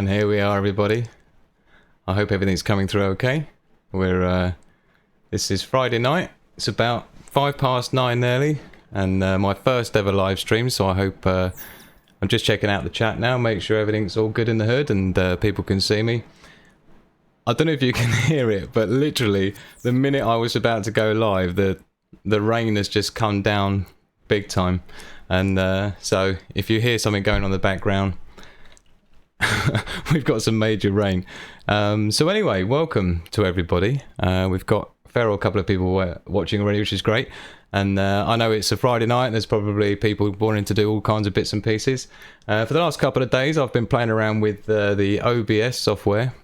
And here we are, everybody. I hope everything's coming through okay. This is Friday night. It's about 9:05 nearly, and my first ever live stream, so I hope... I'm just checking out the chat now, make sure everything's all good in the hood and people can see me. I don't know if you can hear it, but literally, the minute I was about to go live, the rain has just come down big time. And so, if you hear something going on in the background, we've got some major rain. So anyway, welcome to everybody. We've got a fair couple of people watching already, which is great. And I know it's a Friday night, and there's probably people wanting to do all kinds of bits and pieces. For the last couple of days, I've been playing around with the OBS software,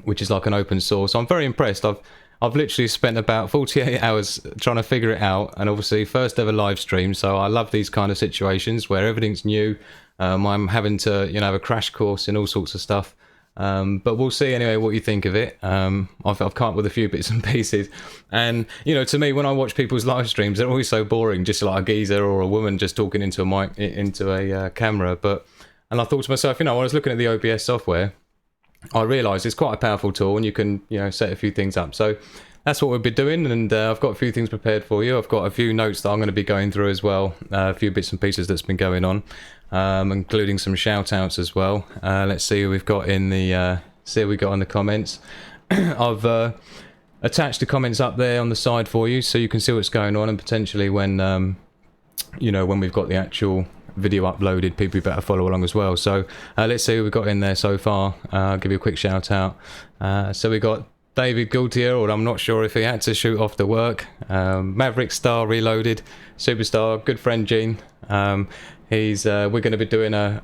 which is like an open source. I'm very impressed. I've literally spent about 48 hours trying to figure it out, and obviously first ever live stream, so I love these kind of situations where everything's new. I'm having to, have a crash course in all sorts of stuff. But we'll see anyway what you think of it. I've come up with a few bits and pieces, and to me, when I watch people's live streams, they're always so boring, just like a geezer or a woman just talking into a mic, into a camera. And I thought to myself, when I was looking at the OBS software, I realised it's quite a powerful tool, and you can set a few things up. So that's what we'll be doing, and I've got a few things prepared for you. I've got a few notes that I'm going to be going through as well, a few bits and pieces that's been going on, including some shout-outs as well. Let's see who we've got in the comments. I've attached the comments up there on the side for you, so you can see what's going on, and potentially when when we've got the actual video uploaded, people better follow along as well. So let's see who we've got in there so far. I'll give you a quick shout out. So we got David Gaultier, or I'm not sure if he had to shoot off the work. Maverick Star Reloaded, Superstar, good friend Gene. We're going to be doing a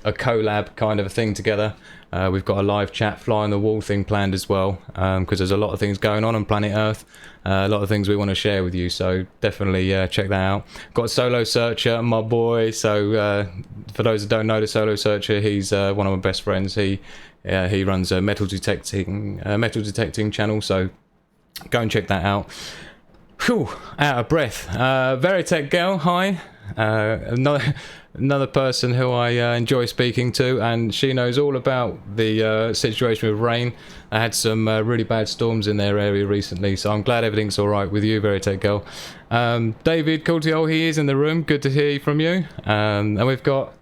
collab kind of a thing together. We've got a live chat fly on the wall thing planned as well, because there's a lot of things going on planet Earth, a lot of things we want to share with you, so definitely check that out. Got Solo Searcher, my boy. So for those that don't know the Solo Searcher, he's one of my best friends. He runs a metal detecting channel, so go and check that out. Whew, out of breath. Veritech Girl, hi. Another person who I enjoy speaking to, and she knows all about the situation with rain. I had some really bad storms in their area recently, so I'm glad everything's all right with you, Veritech Girl. David Coultier, he is in the room. Good to hear from you. And we've got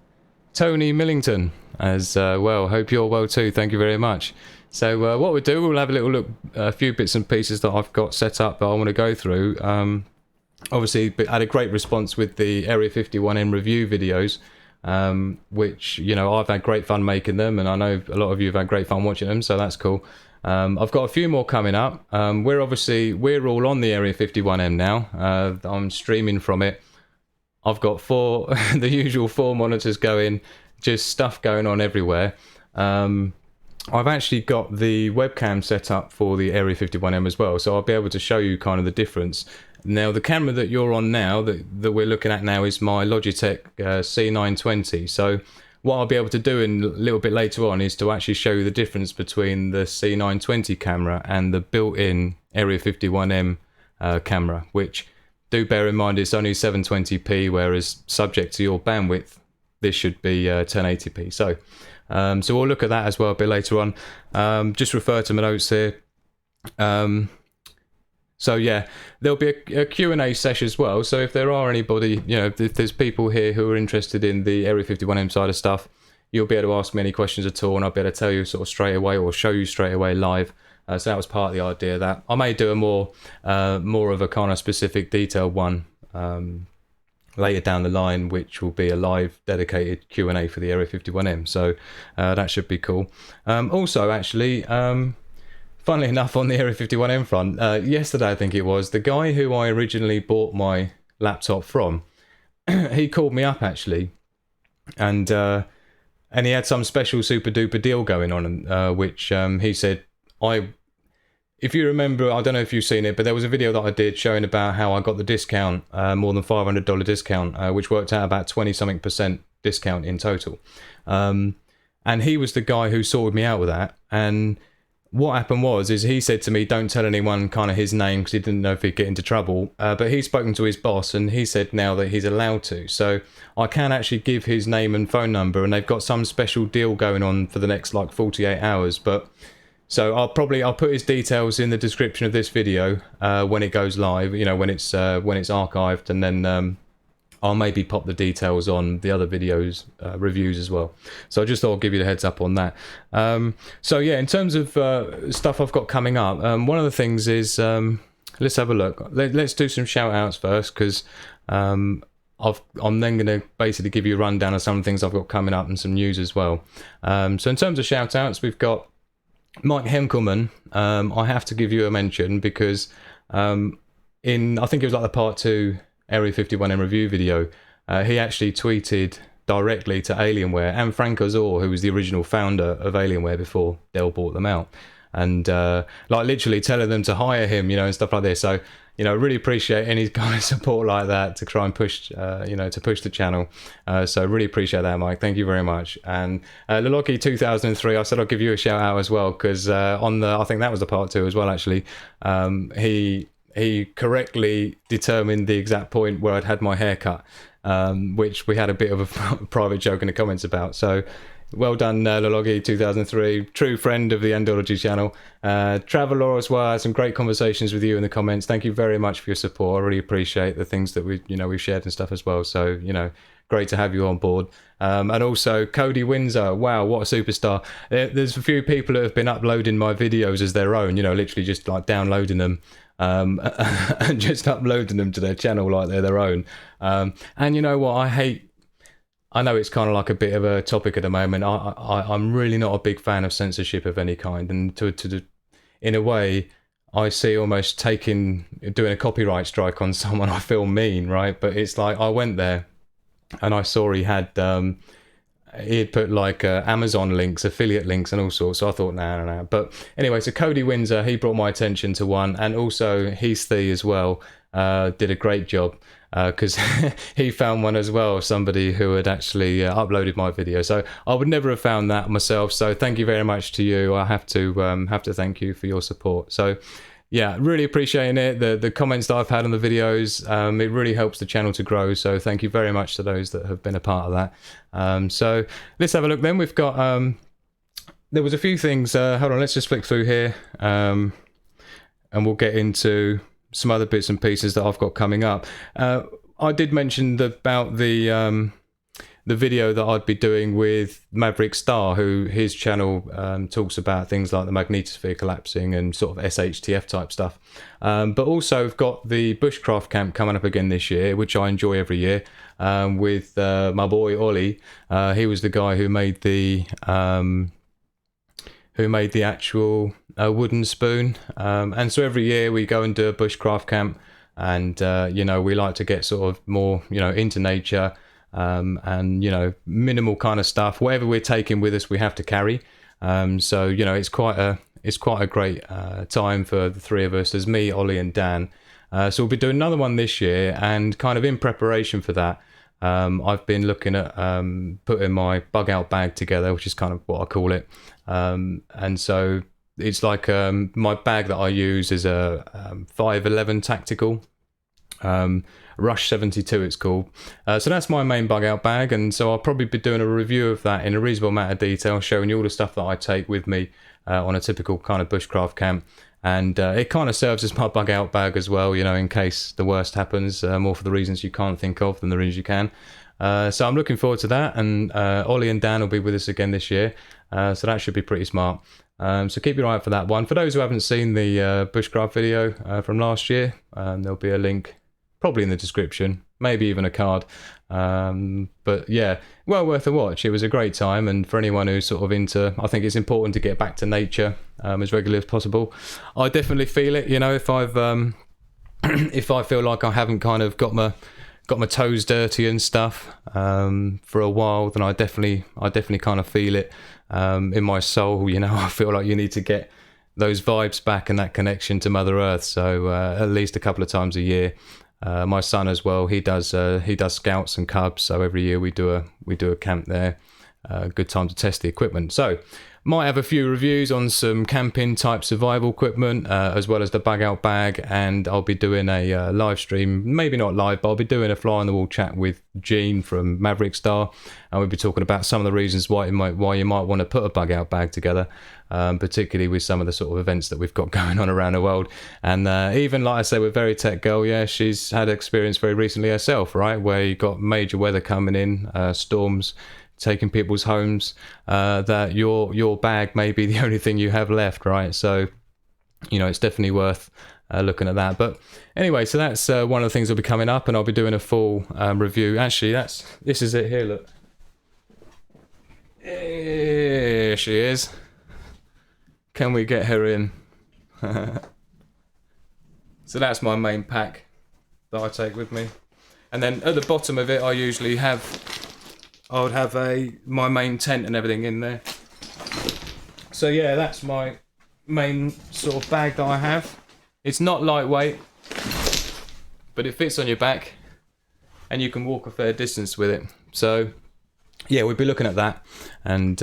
Tony Millington as well. Hope you're well too. Thank you very much. So what we'll do, we'll have a little look, a few bits and pieces that I've got set up that I want to go through. Obviously, I had a great response with the Area 51M review videos, which, I've had great fun making them, and I know a lot of you have had great fun watching them, so that's cool. I've got a few more coming up. We're all on the Area 51M now. I'm streaming from it. I've got the usual 4 monitors going, just stuff going on everywhere. I've actually got the webcam set up for the Area 51M as well, so I'll be able to show you kind of the difference. Now, the camera that you're on now, that we're looking at now, is my Logitech C920. So what I'll be able to do a little bit later on is to actually show you the difference between the C920 camera and the built-in Area 51M camera, which, do bear in mind, it's only 720p, whereas subject to your bandwidth, this should be 1080p. So we'll look at that as well a bit later on. Just refer to my notes here. So yeah, there'll be a Q&A session as well. So if there are anybody, if there's people here who are interested in the Area 51M side of stuff, you'll be able to ask me any questions at all, and I'll be able to tell you sort of straight away, or show you straight away live. So that was part of the idea. That I may do a more of a kind of specific detailed one later down the line, which will be a live dedicated Q&A for the Area 51M. So that should be cool. Also, actually, funnily enough, on the Area 51M front, yesterday I think it was, the guy who I originally bought my laptop from, he called me up actually, and he had some special super duper deal going on, which he said, if you remember, I don't know if you've seen it, but there was a video that I did showing about how I got the discount, more than $500 discount, which worked out about 20-something% discount in total. And he was the guy who sorted me out with that. And what happened is he said to me, don't tell anyone kind of his name because he didn't know if he'd get into trouble. But he's spoken to his boss and he said now that he's allowed to. So I can actually give his name and phone number, and they've got some special deal going on for the next like 48 hours. But so I'll put his details in the description of this video when it goes live, you know, when it's archived, and then I'll maybe pop the details on the other videos reviews as well. So I just thought I'd give you the heads up on that. So yeah, in terms of stuff I've got coming up, one of the things is let's have a look. Let's do some shout outs first, because I'm then going to basically give you a rundown of some things I've got coming up and some news as well. So in terms of shout outs, we've got Mike Henkelman. I have to give you a mention because I think it was like the part 2 Area 51 in review video, he actually tweeted directly to Alienware and Frank Ozor, who was the original founder of Alienware before Dell bought them out, and like literally telling them to hire him, you know, and stuff like this. So, you know, really appreciate any kind of support like that to try and push, you know, to push the channel. So really appreciate that, Mike. Thank you very much. And Loloki 2003, I said I'll give you a shout out as well, because I think that was the part 2 as well, actually. He correctly determined the exact point where I'd had my hair cut, which we had a bit of a private joke in the comments about. So well done, Lologi 2003, true friend of the Andology channel. Traveler as well, I had some great conversations with you in the comments. Thank you very much for your support. I really appreciate the things that we've shared and stuff as well. So, you know, great to have you on board. And also Cody Windsor, wow, what a superstar. There's a few people that have been uploading my videos as their own, you know, literally just like downloading them and just uploading them to their channel like they're their own. And you know what, I know it's kind of like a bit of a topic at the moment. I'm really not a big fan of censorship of any kind, and in a way I see almost doing a copyright strike on someone I feel mean, right? But it's like I went there and I saw he had put like Amazon links, affiliate links and all sorts, so I thought no. But anyway, so Cody Windsor, he brought my attention to one, and also Heath as well did a great job, because he found one as well, somebody who had actually uploaded my video. So I would never have found that myself, so thank you very much to you. I have to thank you for your support. So yeah, really appreciating it. The comments that I've had on the videos, it really helps the channel to grow. So thank you very much to those that have been a part of that. So let's have a look then. We've got, there was a few things, hold on, let's just flick through here. And we'll get into some other bits and pieces that I've got coming up. I did mention about the video that I'd be doing with Maverick Star, who his channel talks about things like the magnetosphere collapsing and sort of SHTF type stuff. But also I've got the Bushcraft camp coming up again this year, which I enjoy every year, with my boy Ollie. He was the guy who made the actual wooden spoon. And so every year we go and do a Bushcraft camp, and you know, we like to get sort of more, you know, into nature. And you know, minimal kind of stuff. Whatever we're taking with us, we have to carry. So you know, it's quite a great time for the three of us. There's me, Ollie, and Dan. So we'll be doing another one this year, and kind of in preparation for that, I've been looking at putting my Bugout bag together, which is kind of what I call it. And so it's like my bag that I use is a 511 tactical. Rush 72 it's called. So that's my main Bugout bag, and so I'll probably be doing a review of that in a reasonable amount of detail, showing you all the stuff that I take with me on a typical kind of bushcraft camp. And it kind of serves as my Bugout bag as well, you know, in case the worst happens, more for the reasons you can't think of than the reasons you can. So I'm looking forward to that, and Ollie and Dan will be with us again this year, so that should be pretty smart. So keep your eye out for that one. For those who haven't seen the Bushcraft video from last year, there'll be a link probably in the description, maybe even a card. But yeah, well worth a watch. It was a great time, and for anyone who's sort of into, I think it's important to get back to nature as regularly as possible. I definitely feel it, you know, if I've if I feel like I haven't kind of got my toes dirty and stuff for a while, then I definitely kind of feel it in my soul, you know. I feel like you need to get those vibes back and that connection to Mother Earth. So at least a couple of times a year. My son as well, he does scouts and cubs, so every year we do a camp there. Good time to test the equipment. So Might have a few reviews on some camping type survival equipment, as well as the Bugout bag, and I'll be doing a live stream, maybe not live, but I'll be doing a fly on the wall chat with Gene from Maverick Star, and we'll be talking about some of the reasons why you might want to put a Bugout bag together, particularly with some of the sort of events that we've got going on around the world. And even like I say with Very Tech Girl, yeah, she's had experience very recently herself, right, where you got major weather coming in, storms taking people's homes, that your bag may be the only thing you have left, right? So, you know, it's definitely worth looking at that. But anyway, so that's one of the things that'll be coming up, and I'll be doing a full review. Actually, this is it here, look. Here she is. Can we get her in? So that's my main pack that I take with me. And then at the bottom of it, I would have my main tent and everything in there. So yeah, that's my main sort of bag that I have. It's not lightweight, but it fits on your back and you can walk a fair distance with it. So yeah, we'll be looking at that and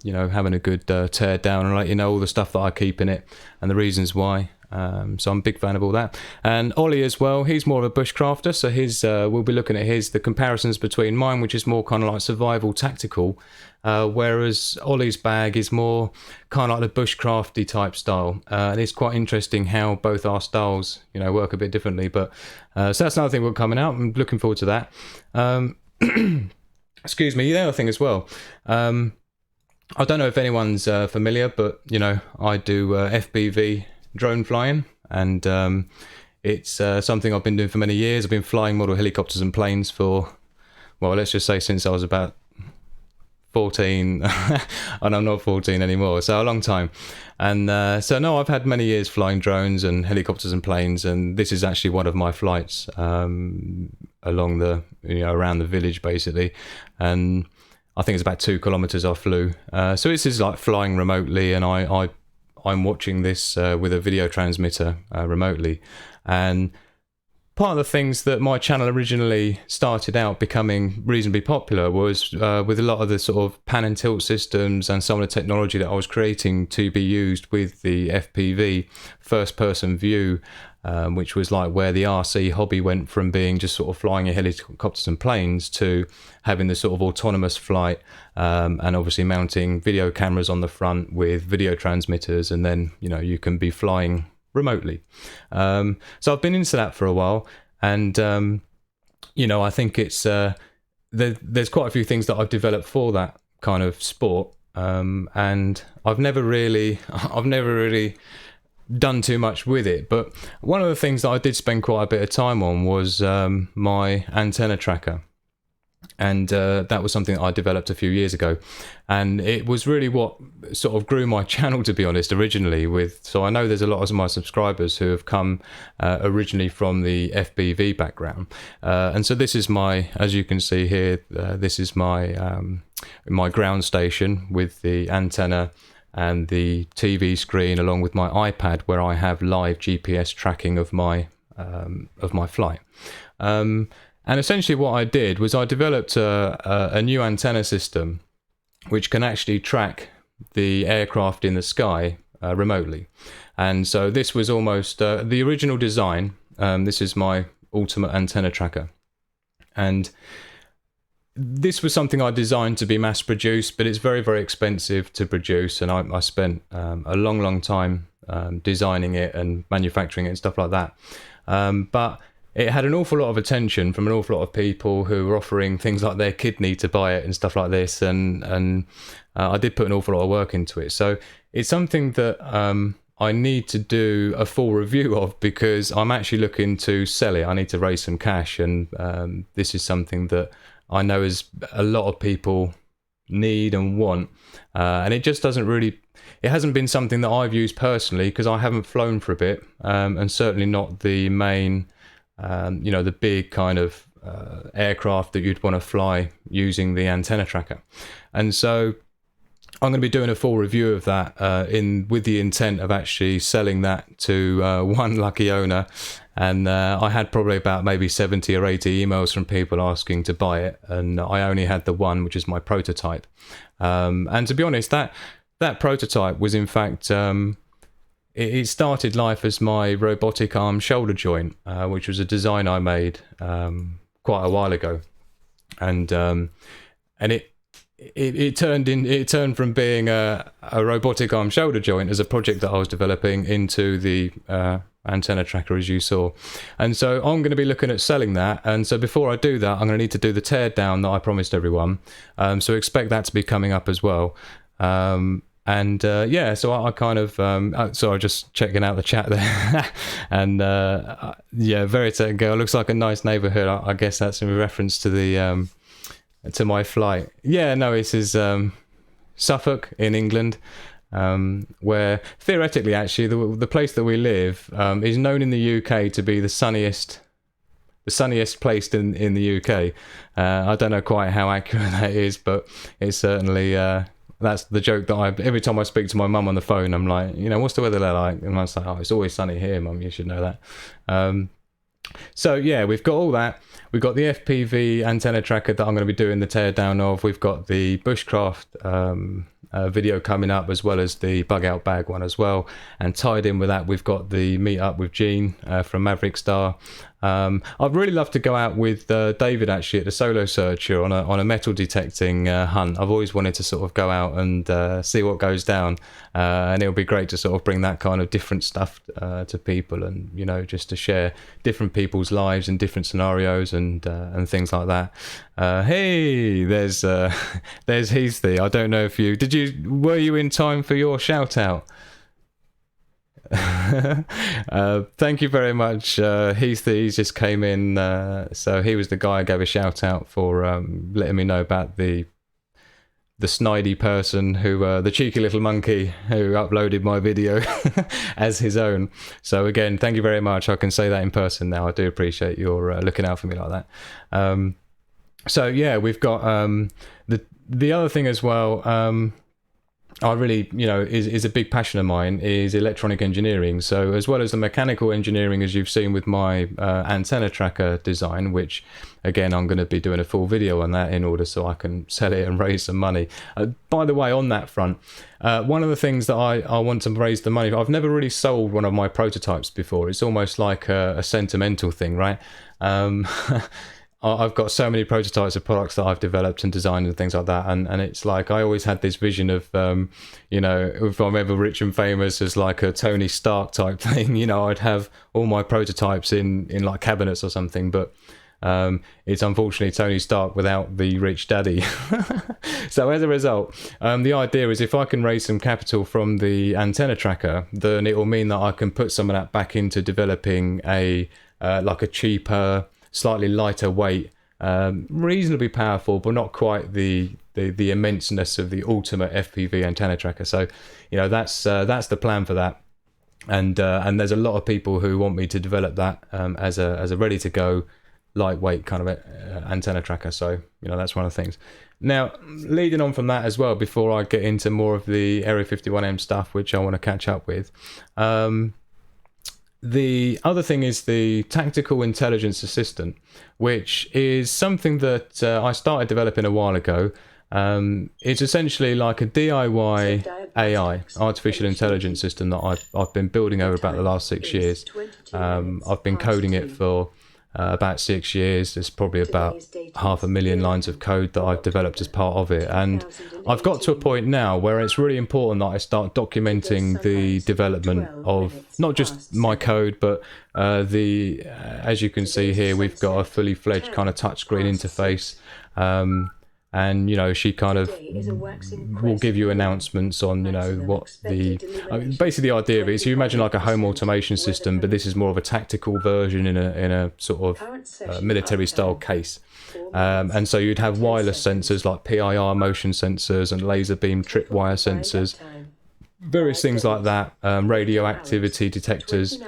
you know, having a good tear down and let you know all the stuff that I keep in it and the reasons why. So I'm a big fan of all that. And Ollie as well, he's more of a bushcrafter, so his we'll be looking at the comparisons between mine, which is more kind of like survival tactical, whereas Ollie's bag is more kind of like the bushcrafty type style. And it's quite interesting how both our styles, you know, work a bit differently. But so that's another thing we're coming out. I'm looking forward to that. Excuse me, the other thing as well. I don't know if anyone's familiar, but you know, I do FPV drone flying, and it's something I've been doing for many years. I've been flying model helicopters and planes for, well, let's just say since I was about 14, and I'm not 14 anymore, so a long time. And so no, I've had many years flying drones and helicopters and planes, and this is actually one of my flights along the, you know, around the village basically, and I think it's about 2 kilometers I flew. So this is like flying remotely, and I'm watching this with a video transmitter remotely. And part of the things that my channel originally started out becoming reasonably popular was with a lot of the sort of pan and tilt systems and some of the technology that I was creating to be used with the FPV first person view, which was like where the RC hobby went from being just sort of flying helicopters and planes to having the sort of autonomous flight, and obviously mounting video cameras on the front with video transmitters, and then, you know, you can be flying remotely. So I've been into that for a while, and you know, I think it's there's quite a few things that I've developed for that kind of sport, and I've never really done too much with it. But one of the things that I did spend quite a bit of time on was my antenna tracker, and that was something that I developed a few years ago, and it was really what sort of grew my channel, to be honest, originally. So I know there's a lot of my subscribers who have come originally from the FPV background, and so this is my, as you can see here, this is my my ground station with the antenna and the TV screen, along with my iPad, where I have live GPS tracking of my flight. And essentially what I did was I developed a new antenna system which can actually track the aircraft in the sky remotely. And so this was almost the original design. This is my ultimate antenna tracker. And this was something I designed to be mass produced, but it's very, very expensive to produce. And I spent a long time designing it and manufacturing it and stuff like that. But it had an awful lot of attention from an awful lot of people who were offering things like their kidney to buy it and stuff like this. And I did put an awful lot of work into it. So it's something that I need to do a full review of, because I'm actually looking to sell it. I need to raise some cash, and this is something that I know is a lot of people need and want, and it just doesn't really, it hasn't been something that I've used personally, because I haven't flown for a bit, and certainly not the main, you know, the big kind of aircraft that you'd want to fly using the antenna tracker. And so I'm going to be doing a full review of that with the intent of actually selling that to one lucky owner. And I had probably about maybe 70 or 80 emails from people asking to buy it, and I only had the one, which is my prototype. And to be honest, that that prototype was in fact it started life as my robotic arm shoulder joint, which was a design I made quite a while ago, and it turned from being a robotic arm shoulder joint as a project that I was developing into the antenna tracker, as you saw. And so I'm going to be looking at selling that, and so before I do that, I'm going to need to do the tear down that I promised everyone, so expect that to be coming up as well. Yeah, so I kind of so I'm just checking out the chat there. And yeah, Veritech girl looks like a nice neighborhood. I guess that's in reference to the to my flight. Yeah, no, this is Suffolk in England, where theoretically actually the place that we live is known in the UK to be the sunniest place in the UK. I don't know quite how accurate that is, but it's certainly that's the joke that every time I speak to my mum on the phone, I'm like, you know, what's the weather there like? And I'm like, oh, it's always sunny here, Mum, you should know that. So yeah, we've got all that. We've got the FPV antenna tracker that I'm going to be doing the teardown of. We've got the Bushcraft video coming up, as well as the Bugout bag one as well. And tied in with that, we've got the meet up with Gene from Maverick Star. I'd really love to go out with David actually at the Solo Searcher on a metal detecting hunt. I've always wanted to sort of go out and see what goes down, and it'll be great to sort of bring that kind of different stuff to people, and you know, just to share different people's lives and different scenarios and things like that. Hey, there's Heathy. I don't know if were you in time for your shout out? Thank you very much. He just came in, so he was the guy I gave a shout out for letting me know about the snidey person who the cheeky little monkey who uploaded my video as his own. So again, thank you very much. I can say that in person now. I do appreciate your looking out for me like that. So yeah, we've got the other thing as well. I really, you know, is a big passion of mine is electronic engineering. So as well as the mechanical engineering, as you've seen with my antenna tracker design, which again, I'm going to be doing a full video on that in order so I can sell it and raise some money. By the way, on that front, one of the things that I want to raise the money for, I've never really sold one of my prototypes before. It's almost like a sentimental thing, right? I've got so many prototypes of products that I've developed and designed and things like that, and it's like I always had this vision of you know, if I'm ever rich and famous, as like a Tony Stark type thing, you know, I'd have all my prototypes in like cabinets or something, but it's unfortunately Tony Stark without the rich daddy. So as a result, the idea is if I can raise some capital from the antenna tracker, then it will mean that I can put some of that back into developing a like a cheaper, slightly lighter weight, reasonably powerful, but not quite the immenseness of the ultimate FPV antenna tracker. So, you know, that's the plan for that, and there's a lot of people who want me to develop that as a ready to go, lightweight kind of antenna tracker. So, you know, that's one of the things. Now, leading on from that as well, before I get into more of the Area 51M stuff, which I want to catch up with. The other thing is the Tactical Intelligence Assistant, which is something that I started developing a while ago. It's essentially like a DIY AI, artificial intelligence system that I've been building over about the last 6 years. I've been coding it for about 6 years. There's probably about 500,000 lines of code that I've developed as part of it, and I've got to a point now where it's really important that I start documenting the development of not just my code, but as you can see here, we've got a fully fledged kind of touchscreen interface, and you know, she kind of will give you announcements on, you know, what basically the idea of it is, you imagine like a home automation system, but this is more of a tactical version in a sort of military style case. And so you'd have wireless sensors like PIR motion sensors and laser beam tripwire sensors, various things like that, radioactivity detectors,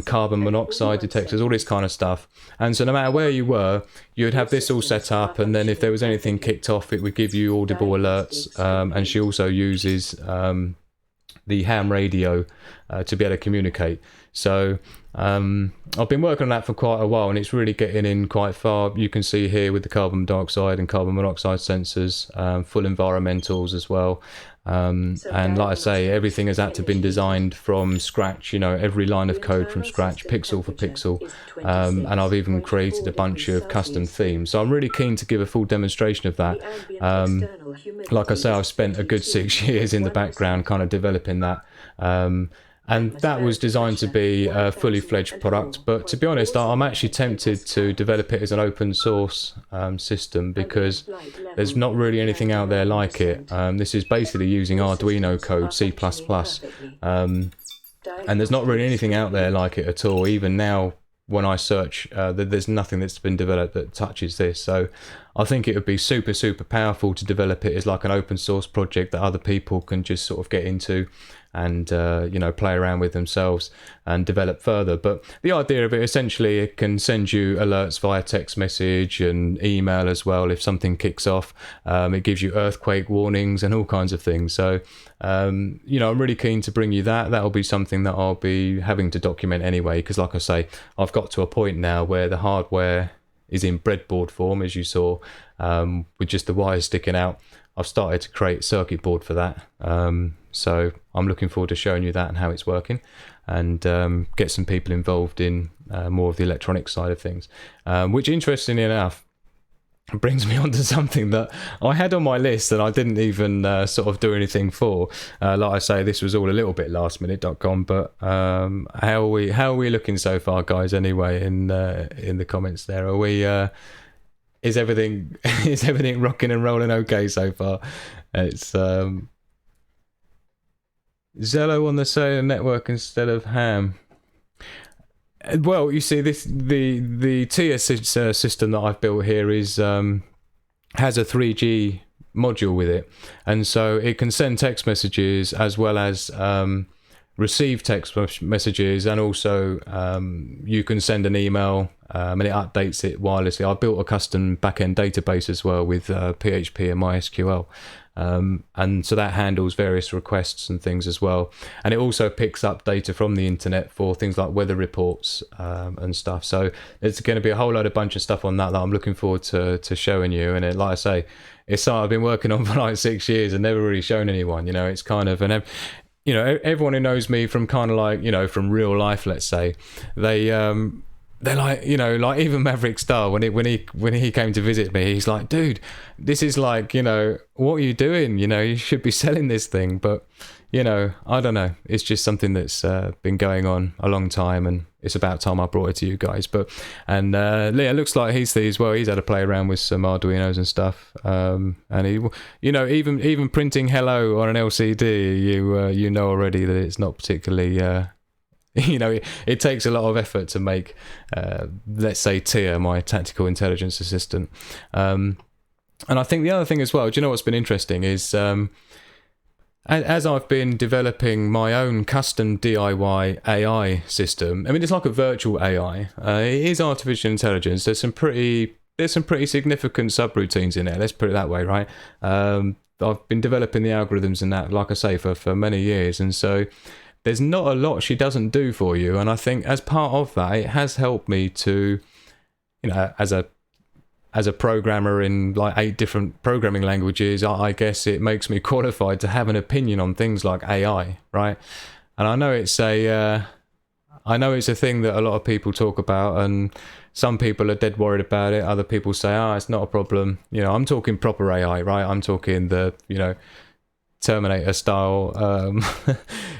carbon monoxide detectors, all this kind of stuff. And so no matter where you were, you'd have this all set up, and then if there was anything kicked off, it would give you audible alerts. And she also uses the ham radio to be able to communicate. So I've been working on that for quite a while, and it's really getting in quite far. You can see here with the carbon dioxide and carbon monoxide sensors, full environmentals as well. And like I say, everything has had to been designed from scratch, you know, every line of code from scratch, pixel for pixel. And I've even created a bunch of custom themes. So I'm really keen to give a full demonstration of that. Like I say, I've spent a good 6 years in the background kind of developing that. And that was designed to be a fully fledged product. But to be honest, I'm actually tempted to develop it as an open source system, because there's not really anything out there like it. This is basically using Arduino code, C++. And there's not really anything out there like it at all. Even now, when I search, there's nothing that's been developed that touches this. So I think it would be super, super powerful to develop it as like an open source project that other people can just sort of get into and you know, play around with themselves and develop further. But the idea of it, essentially, it can send you alerts via text message and email as well if something kicks off. It gives you earthquake warnings and all kinds of things. So you know, I'm really keen to bring you that. That'll be something that I'll be having to document anyway, because like I say, I've got to a point now where the hardware is in breadboard form, as you saw, with just the wires sticking out. I've started to create a circuit board for that. So I'm looking forward to showing you that and how it's working, and get some people involved in more of the electronic side of things, which, interestingly enough, brings me on to something that I had on my list that I didn't even sort of do anything for. Like I say, this was all a little bit lastminute.com, but how are we looking so far, guys, anyway, in the comments there? Are we is everything rocking and rolling okay so far? It's Zello on the cellular network instead of ham. Well, you see, the T.I.A system that I've built here is has a 3G module with it, and so it can send text messages as well as receive text messages, and also you can send an email and it updates it wirelessly. I built a custom backend database as well with PHP and MySQL. And so that handles various requests and things as well, and it also picks up data from the internet for things like weather reports and stuff. So it's going to be a whole bunch of stuff on that I'm looking forward to showing you. And like I say, it's something I've been working on for like 6 years and never really shown anyone. You know, it's kind of you know, everyone who knows me from kind of like, you know, from real life, let's say, they're like, you know, like even Maverick Star, when he came to visit me, he's like, dude, this is like, you know, what are you doing? You know, you should be selling this thing. But, you know, I don't know. It's just something that's been going on a long time, and it's about time I brought it to you guys. But, and Leah, looks like he's had a play around with some Arduinos and stuff. And he, you know, even printing hello on an LCD, you know already that it's not particularly you know, it takes a lot of effort to make, let's say, T.I.A, my tactical intelligence assistant. And I think the other thing as well, do you know what's been interesting is, as I've been developing my own custom DIY AI system, I mean, it's like a virtual AI. It is artificial intelligence. There's some pretty significant subroutines in there. Let's put it that way, right? I've been developing the algorithms and that, like I say, for many years, and so there's not a lot she doesn't do for you. And I think as part of that, it has helped me to, you know, as a programmer in like 8 different programming languages, I guess it makes me qualified to have an opinion on things like AI, right? And I know it's a thing that a lot of people talk about, and some people are dead worried about it. Other people say, it's not a problem. You know, I'm talking proper AI, right? I'm talking the, you know, Terminator style,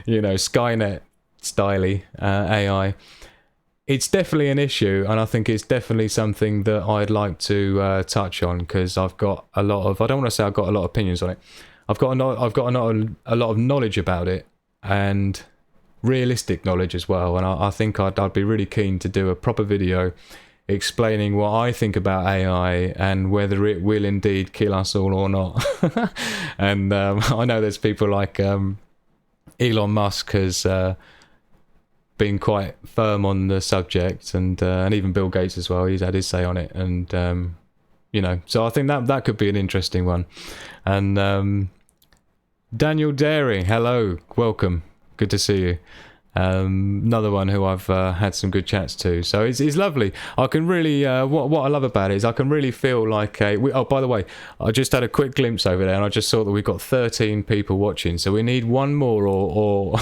you know, Skynet styley AI. It's definitely an issue, and I think it's definitely something that I'd like to touch on, because I've got a lot of, I don't want to say I've got a lot of opinions on it. I've got a lot of knowledge about it, and realistic knowledge as well. And I think I'd be really keen to do a proper video explaining what I think about AI and whether it will indeed kill us all or not. And I know there's people like Elon Musk has been quite firm on the subject, and even Bill Gates as well. He's had his say on it, and you know, so I think that could be an interesting one. And Daniel Dairy, hello, welcome, good to see you. Another one who I've had some good chats to. So it's lovely. I can really, what I love about it is I can really feel like oh, by the way, I just had a quick glimpse over there and I just saw that we've got 13 people watching. So we need one more or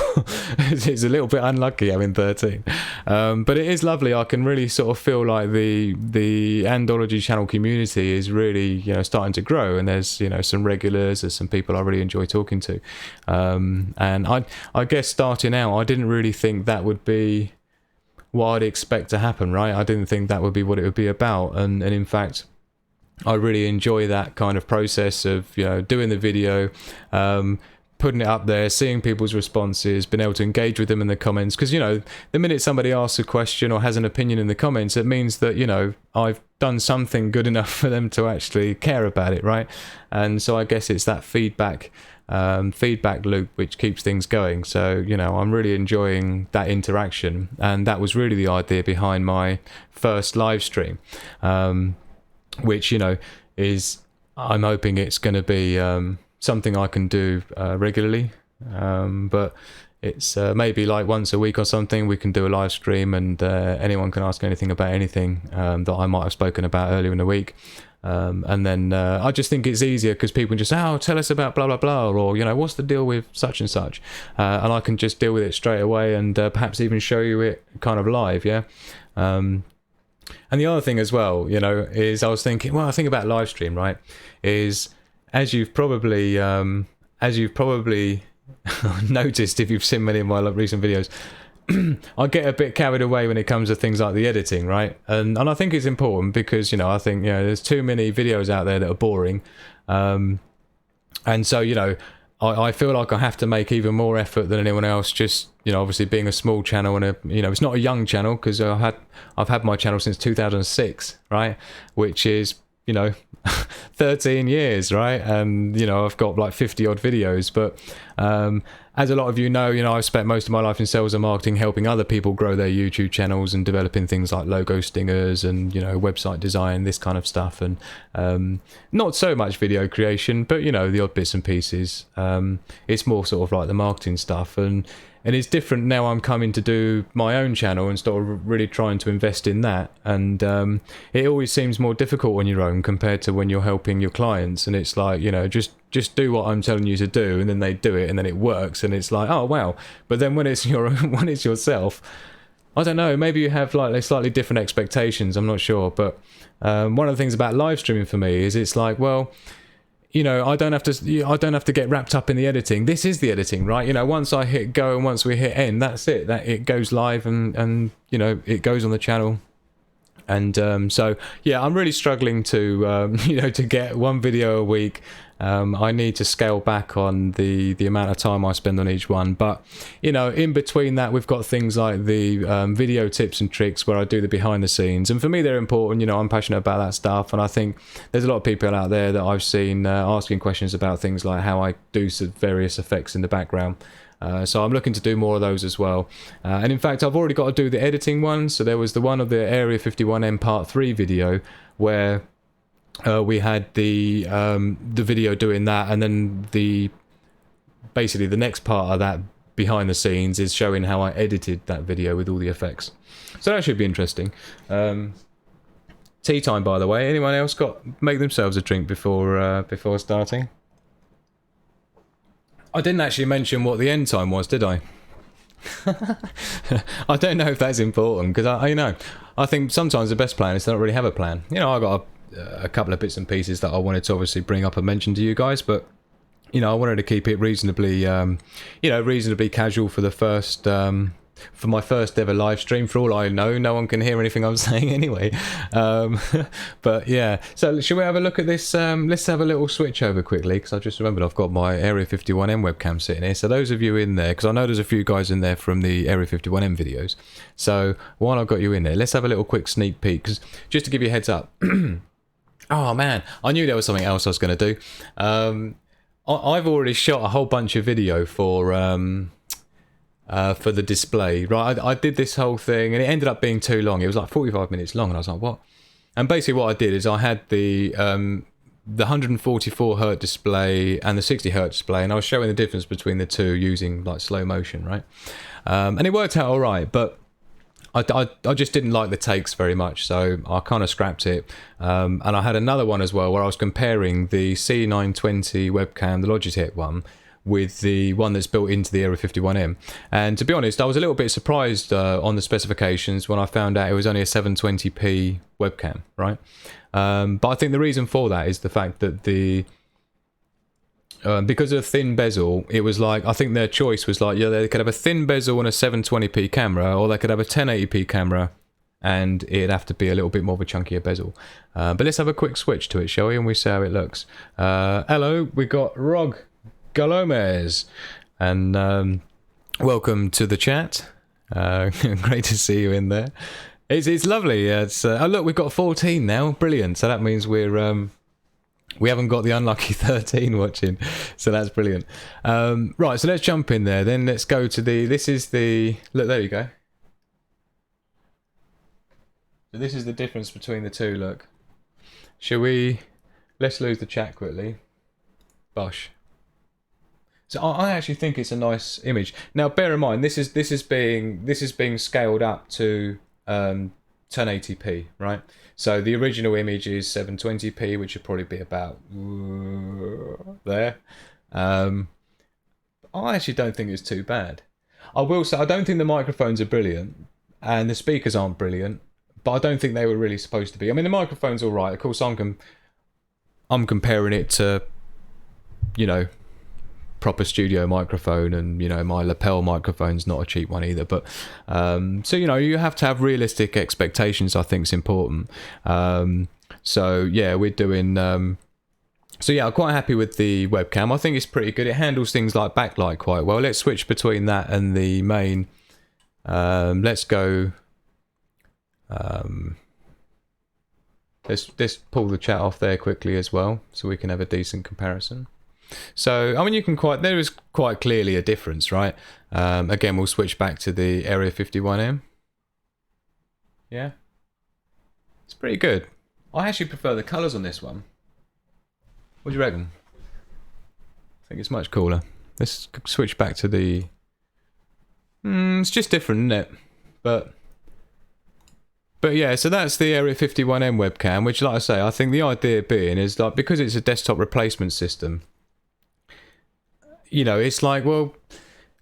it's a little bit unlucky having 13. But it is lovely. I can really sort of feel like the Andology channel community is really, starting to grow, and there's, some regulars, there's some people I really enjoy talking to. And I guess starting out, I didn't really think that would be what I'd expect to happen, right? I didn't think that would be what it would be about, and in fact I really enjoy that kind of process of doing the video, putting it up there, seeing people's responses, being able to engage with them in the comments, because the minute somebody asks a question or has an opinion in the comments, it means that I've done something good enough for them to actually care about it, right? And so I guess it's that feedback loop which keeps things going. So I'm really enjoying that interaction, and that was really the idea behind my first live stream, which is, I'm hoping it's going to be something I can do regularly, but it's maybe like once a week or something we can do a live stream, and anyone can ask anything about anything that I might have spoken about earlier in the week. And then I just think it's easier because people can just say, oh, tell us about blah blah blah, or what's the deal with such and such, and I can just deal with it straight away, and perhaps even show you it kind of live. And the other thing as well, is I was thinking, well, I think about live stream, right, is as you've probably noticed if you've seen many of my recent videos, I get a bit carried away when it comes to things like the editing, right? And I think it's important because I think there's too many videos out there that are boring, and so I feel like I have to make even more effort than anyone else. Just obviously being a small channel, and it's not a young channel because I've had my channel since 2006, right? Which is 13 years, right? And I've got like 50 odd videos, but as a lot of I've spent most of my life in sales and marketing, helping other people grow their YouTube channels and developing things like logo stingers and website design, this kind of stuff, and not so much video creation, but the odd bits and pieces. It's more sort of like the marketing stuff, and it's different now. I'm coming to do my own channel and sort of really trying to invest in that, and it always seems more difficult on your own compared to when you're helping your clients, and it's like just do what I'm telling you to do, and then they do it, and then it works, and it's like, oh wow. But then when it's when it's yourself, I don't know, maybe you have like slightly different expectations, I'm not sure. But one of the things about live streaming for me is it's like, well, I don't have to get wrapped up in the editing. This is the editing, right? Once I hit go and once we hit end, that's it. That it goes live, and it goes on the channel. And so yeah, I'm really struggling to to get one video a week. I need to scale back on the amount of time I spend on each one, but in between that we've got things like the video tips and tricks where I do the behind the scenes, and for me they're important. I'm passionate about that stuff, and I think there's a lot of people out there that I've seen asking questions about things like how I do some various effects in the background. So I'm looking to do more of those as well, and in fact I've already got to do the editing one. So there was the one of the Area 51M Part 3 video where we had the video doing that, and then basically the next part of that behind the scenes is showing how I edited that video with all the effects. So that should be interesting. Tea time, by the way. Anyone else make themselves a drink before starting? I didn't actually mention what the end time was, did I? I don't know if that's important, because I think sometimes the best plan is to not really have a plan. I got a couple of bits and pieces that I wanted to obviously bring up and mention to you guys, but I wanted to keep it reasonably reasonably casual for the first for my first ever live stream. For all I know, no one can hear anything I'm saying anyway. But yeah, so shall we have a look at this? Let's have a little switch over quickly, because I just remembered I've got my Area 51M webcam sitting here. So those of you in there, because I know there's a few guys in there from the Area 51M videos, so while I've got you in there, let's have a little quick sneak peek, because just to give you a heads up. Oh man, I knew there was something else I was going to do. I've already shot a whole bunch of video for the display, right? I did this whole thing, and it ended up being too long. It was like 45 minutes long, and I was like, what? And basically what I did is I had the 144 hertz display and the 60 hertz display, and I was showing the difference between the two using like slow motion, right? and it worked out all right, but I just didn't like the takes very much, so I kind of scrapped it. And I had another one as well where I was comparing the C920 webcam, the Logitech one, with the one that's built into the Area 51M. And to be honest, I was a little bit surprised on the specifications when I found out it was only a 720p webcam, right? But I think the reason for that is the fact that because of thin bezel, it was like, I think their choice was like, yeah, they could have a thin bezel and a 720p camera, or they could have a 1080p camera and it'd have to be a little bit more of a chunkier bezel. But let's have a quick switch to it, shall we? And we see how it looks. Hello, we got Rog Galomez, and welcome to the chat. Great to see you in there. It's lovely. It's oh look, we've got 14 now. Brilliant. So that means we haven't got the unlucky 13 watching, so that's brilliant. Right, so let's jump in there. Then let's go to this is the, look, there you go. So this is the difference between the two, look. Shall we, let's lose the chat quickly. Bosh. So I actually think it's a nice image. Now bear in mind, this is being scaled up to 1080p, right? So the original image is 720p, which would probably be about there. I actually don't think it's too bad. I will say I don't think the microphones are brilliant and the speakers aren't brilliant, but I don't think they were really supposed to be. I mean, the microphone's all right. Of course, I'm comparing it to, you know, proper studio microphone, and you know, my lapel microphone's not a cheap one either, but so you know, you have to have realistic expectations. I think is important. So yeah, we're doing so yeah, I'm quite happy with the webcam. I think it's pretty good. It handles things like backlight quite well. Let's switch between that and the main. Let's go, let's pull the chat off there quickly as well, so we can have a decent comparison. So, I mean, there is quite clearly a difference, right? Again, we'll switch back to the Area 51M. Yeah. It's pretty good. I actually prefer the colours on this one. What do you reckon? I think it's much cooler. Let's switch back to the... it's just different, isn't it? But yeah, so that's the Area 51M webcam, which, like I say, I think the idea being is like, because it's a desktop replacement system, you know, it's like, well,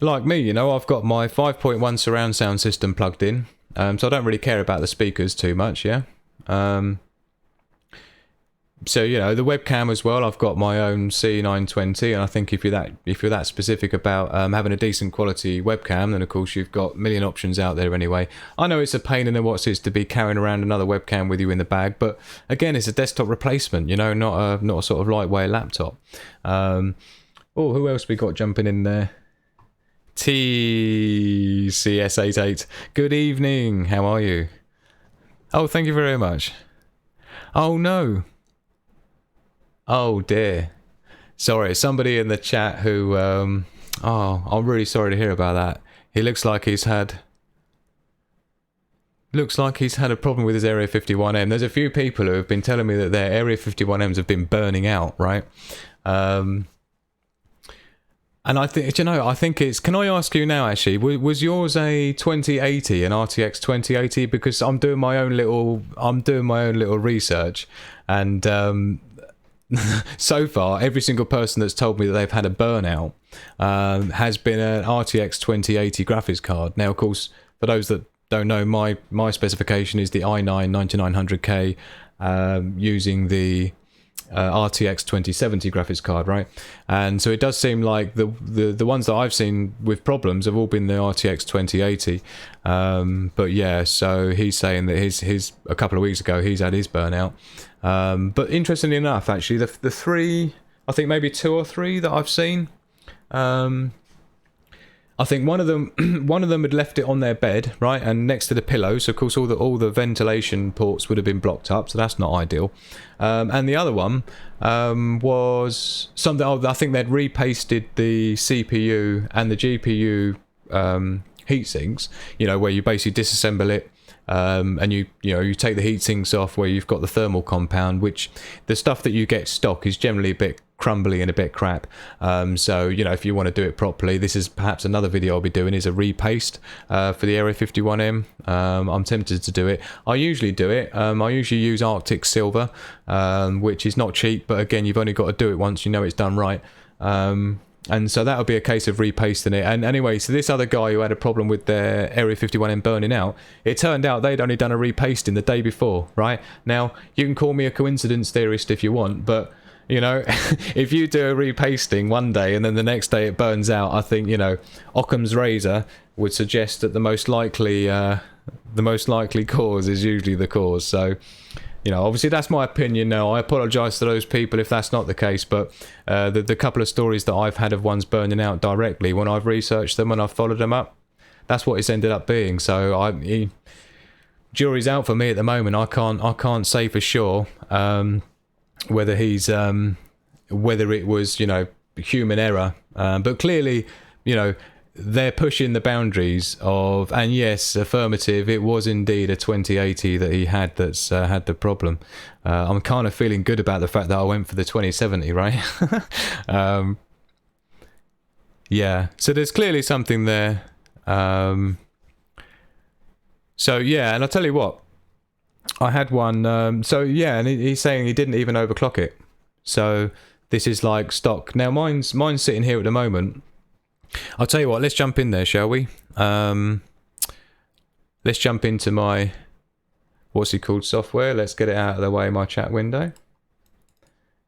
like me, you know, I've got my 5.1 surround sound system plugged in, so I don't really care about the speakers too much, yeah. So you know, the webcam as well, I've got my own C920, and I think if you're that specific about having a decent quality webcam, then of course you've got a million options out there anyway. I know it's a pain in the what's to be carrying around another webcam with you in the bag, but again, it's a desktop replacement, you know, not a sort of lightweight laptop. Oh, who else we got jumping in there? TCS88. Good evening. How are you? Oh, thank you very much. Oh, no. Oh, dear. Sorry, somebody in the chat who... oh, I'm really sorry to hear about that. He looks like he's had... a problem with his Area 51M. There's a few people who have been telling me that their Area 51Ms have been burning out, right? And I think, you know, I think it's... Can I ask you now, actually, was yours a 2080, an RTX 2080? Because I'm doing my own little research, and so far, every single person that's told me that they've had a burnout has been an RTX 2080 graphics card. Now, of course, for those that don't know, my specification is the i9 9900K using the RTX 2070 graphics card, right? And so it does seem like the ones that I've seen with problems have all been the RTX 2080. But yeah, so he's saying that his a couple of weeks ago he's had his burnout. But interestingly enough, actually, the three, I think maybe two or three that I've seen, I think one of them had left it on their bed, right, and next to the pillow. So of course all the ventilation ports would have been blocked up, so that's not ideal. And the other one was something. I think they'd repasted the CPU and the GPU heat sinks. You know, where you basically disassemble it. And you take the heat sinks off where you've got the thermal compound, which the stuff that you get stock is generally a bit crumbly and a bit crap. So, you know, if you want to do it properly, this is perhaps another video I'll be doing, is a repaste for the Area 51M. I'm tempted to do it. I usually do it. I usually use Arctic Silver, which is not cheap, but again, you've only got to do it once, you know it's done right. And so that would be a case of repasting it. And anyway, so this other guy who had a problem with their Area 51M burning out, it turned out they'd only done a repasting the day before, right? Now, you can call me a coincidence theorist if you want, but, you know, if you do a repasting one day and then the next day it burns out, I think, you know, Occam's razor would suggest that the most likely cause is usually the cause. So, you know, obviously that's my opinion now. I apologise to those people if that's not the case, but the couple of stories that I've had of ones burning out directly, when I've researched them and I've followed them up, that's what it's ended up being. So jury's out for me at the moment. I can't say for sure whether it was, you know, human error, but clearly, you know, they're pushing the boundaries of, and yes, affirmative, it was indeed a 2080 that he had that's had the problem. I'm kind of feeling good about the fact that I went for the 2070, right? Yeah, so there's clearly something there. So yeah, and I'll tell you what, I had one, so yeah, and he's saying he didn't even overclock it. So this is like stock. Now mine's sitting here at the moment. I'll tell you what, let's jump in there, shall we? Let's jump into my, what's it called, software. Let's get it out of the way, my chat window.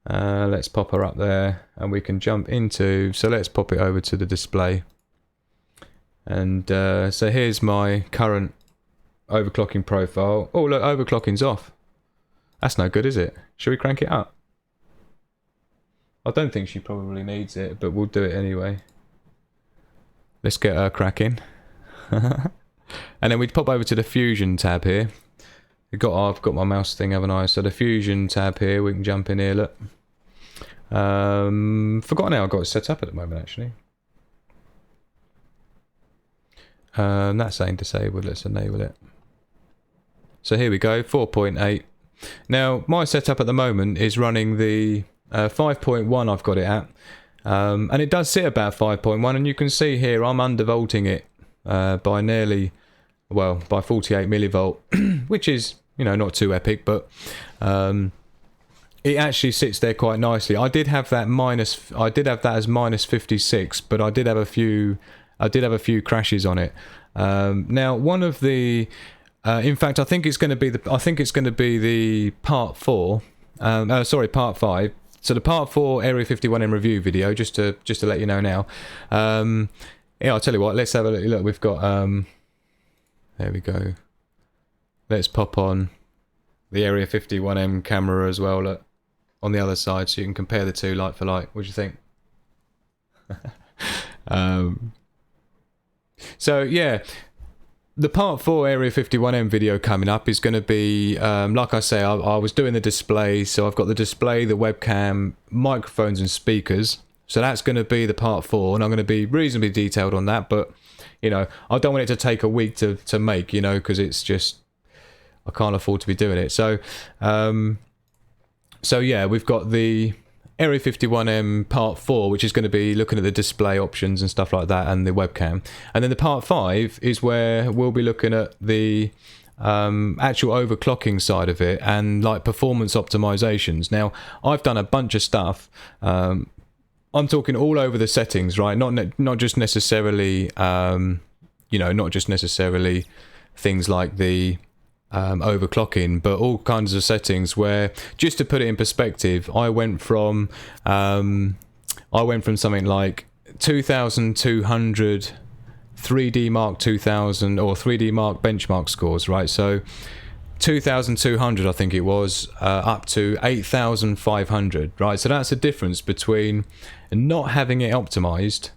Let's pop her up there and we can jump into, so let's pop it over to the display. And so here's my current overclocking profile. Oh look, overclocking's off. That's no good, is it? Should we crank it up? I don't think she probably needs it, but we'll do it anyway. Let's get her cracking. And then we'd pop over to the Fusion tab here. I've got my mouse thing, haven't I? So the Fusion tab here, we can jump in here, look. Forgotten how I got it set up at the moment, actually. That's saying disabled, let's enable it. So here we go, 4.8. Now, my setup at the moment is running the 5.1 I've got it at. And it does sit about 5.1, and you can see here I'm undervolting it by nearly, well, by 48 millivolt, which is, you know, not too epic, but it actually sits there quite nicely. I did have that as minus 56, but I did have a few crashes on it. Now, one of the, in fact, I think it's going to be the part 4. Part 5. So the part 4 Area 51M review video, just to let you know now. Yeah, I'll tell you what, let's have a look. We've got, there we go. Let's pop on the Area 51M camera as well, look, on the other side, so you can compare the two like for like. What do you think? So yeah, the part 4 Area 51M video coming up is going to be, like I say, I was doing the display, so I've got the display, the webcam, microphones and speakers. So that's going to be the part 4, and I'm going to be reasonably detailed on that, but, you know, I don't want it to take a week to make, you know, because it's just, I can't afford to be doing it. So, so yeah, we've got the Area 51M part 4, which is going to be looking at the display options and stuff like that, and the webcam. And then the part 5 is where we'll be looking at the actual overclocking side of it and like performance optimizations. Now, I've done a bunch of stuff. I'm talking all over the settings, right? Not just necessarily, you know, not just necessarily things like the overclocking, but all kinds of settings where, just to put it in perspective, I went from something like 2200 3D Mark 2000 or 3D Mark benchmark scores, right? So 2200 I think it was, up to 8500, right? So that's the difference between not having it optimized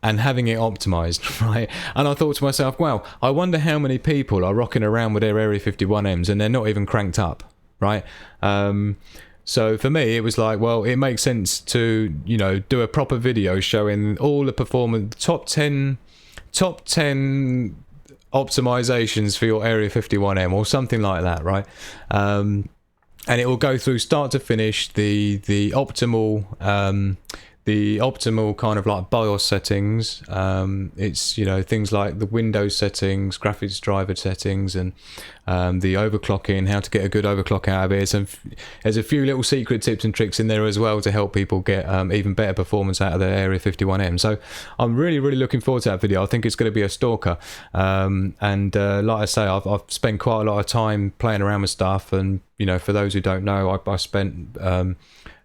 and having it optimized, right? And I thought to myself, wow, I wonder how many people are rocking around with their Area 51Ms and they're not even cranked up, right? So for me, it was like, well, it makes sense to, you know, do a proper video showing all the performance, top 10 optimizations for your Area 51M or something like that, right? and it will go through start to finish the optimal kind of like BIOS settings. It's, you know, things like the Windows settings, graphics driver settings, and the overclocking, how to get a good overclock out of it. There's a few little secret tips and tricks in there as well to help people get even better performance out of their Area 51M. So I'm really looking forward to that video. I think it's going to be a stalker. And like I say, I've spent quite a lot of time playing around with stuff. And, you know, for those who don't know, I spent...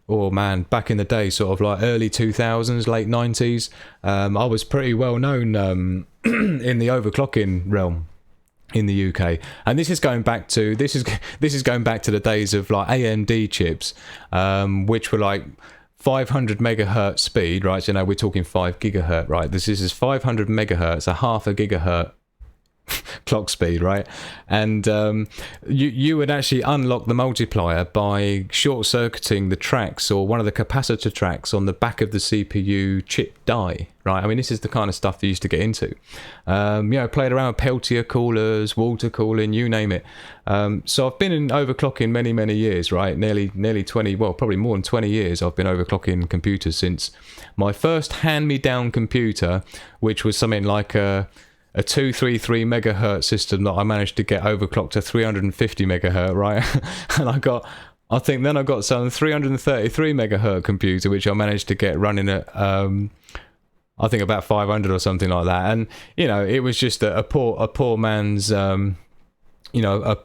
oh man, back in the day, sort of like early 2000s, late 90s, I was pretty well known in the overclocking realm in the UK. And this is going back to the days of like AMD chips, which were like 500 megahertz speed, right? So, you know, we're talking 5 gigahertz, right? This is 500 megahertz, a half a gigahertz clock speed, right? And you would actually unlock the multiplier by short-circuiting the tracks or one of the capacitor tracks on the back of the CPU chip die, right? I mean, this is the kind of stuff they used to get into. You know, played around with Peltier coolers, water cooling, you name it. So I've been in overclocking many years, right? Nearly 20, well, probably more than 20 years I've been overclocking computers since my first hand-me-down computer, which was something like a 233 megahertz system that I managed to get overclocked to 350 megahertz, right? And I think then I got some 333 megahertz computer, which I managed to get running at, I think about 500 or something like that. And, you know, it was just a poor man's, you know, a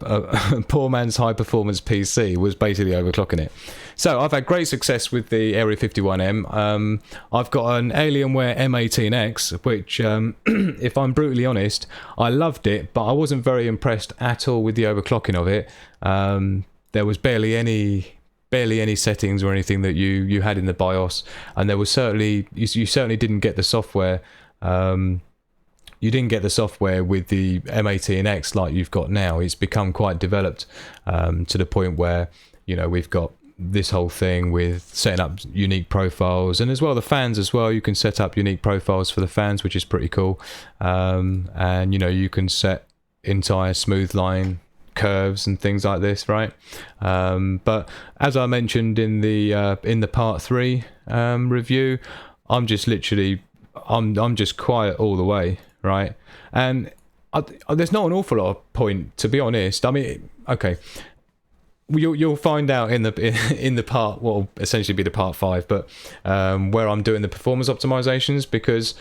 poor man's high performance PC was basically overclocking it. So I've had great success with the Area 51M. I've got an Alienware M18X, which, if I'm brutally honest, I loved it, but I wasn't very impressed at all with the overclocking of it. There was barely any settings or anything that you had in the BIOS, and there was certainly you certainly didn't get the software. You didn't get the software with the M18X like you've got now. It's become quite developed to the point where, you know, we've got this whole thing with setting up unique profiles, and as well the fans as well. You can set up unique profiles for the fans, which is pretty cool. And, you know, you can set entire smooth line curves and things like this, right? But as I mentioned in the part 3 review, I'm just quiet all the way, right? And there's not an awful lot of point, to be honest. I mean, okay, you'll find out in the part, what will essentially be the part 5, but where I'm doing the performance optimizations, because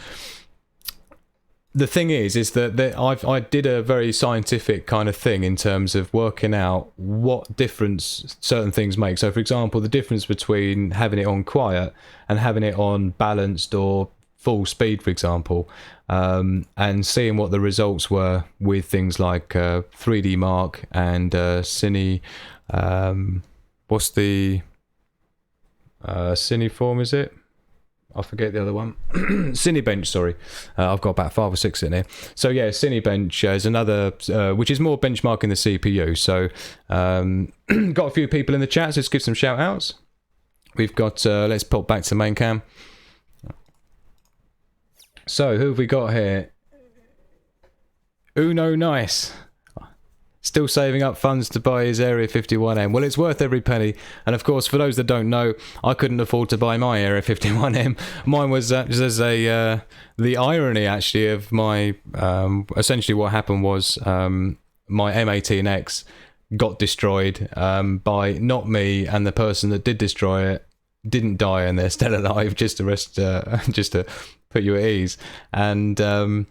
the thing is that I did a very scientific kind of thing in terms of working out what difference certain things make. So, for example, the difference between having it on quiet and having it on balanced or full speed, for example, and seeing what the results were with things like 3D Mark and Cine. What's the Cineform, is it? I forget the other one. Cinebench, sorry. I've got about 5 or 6 in here. So yeah, Cinebench is another, which is more benchmarking the CPU. So got a few people in the chat, so let's give some shout outs. We've got, let's pop back to main cam. So who have we got here? Uno Nice. Still saving up funds to buy his Area 51M. Well, it's worth every penny. And of course, for those that don't know, I couldn't afford to buy my Area 51M. Mine was just the irony, actually, of my... essentially what happened was my M18X got destroyed by not me, and the person that did destroy it didn't die, and they're still alive, just to put you at ease. And...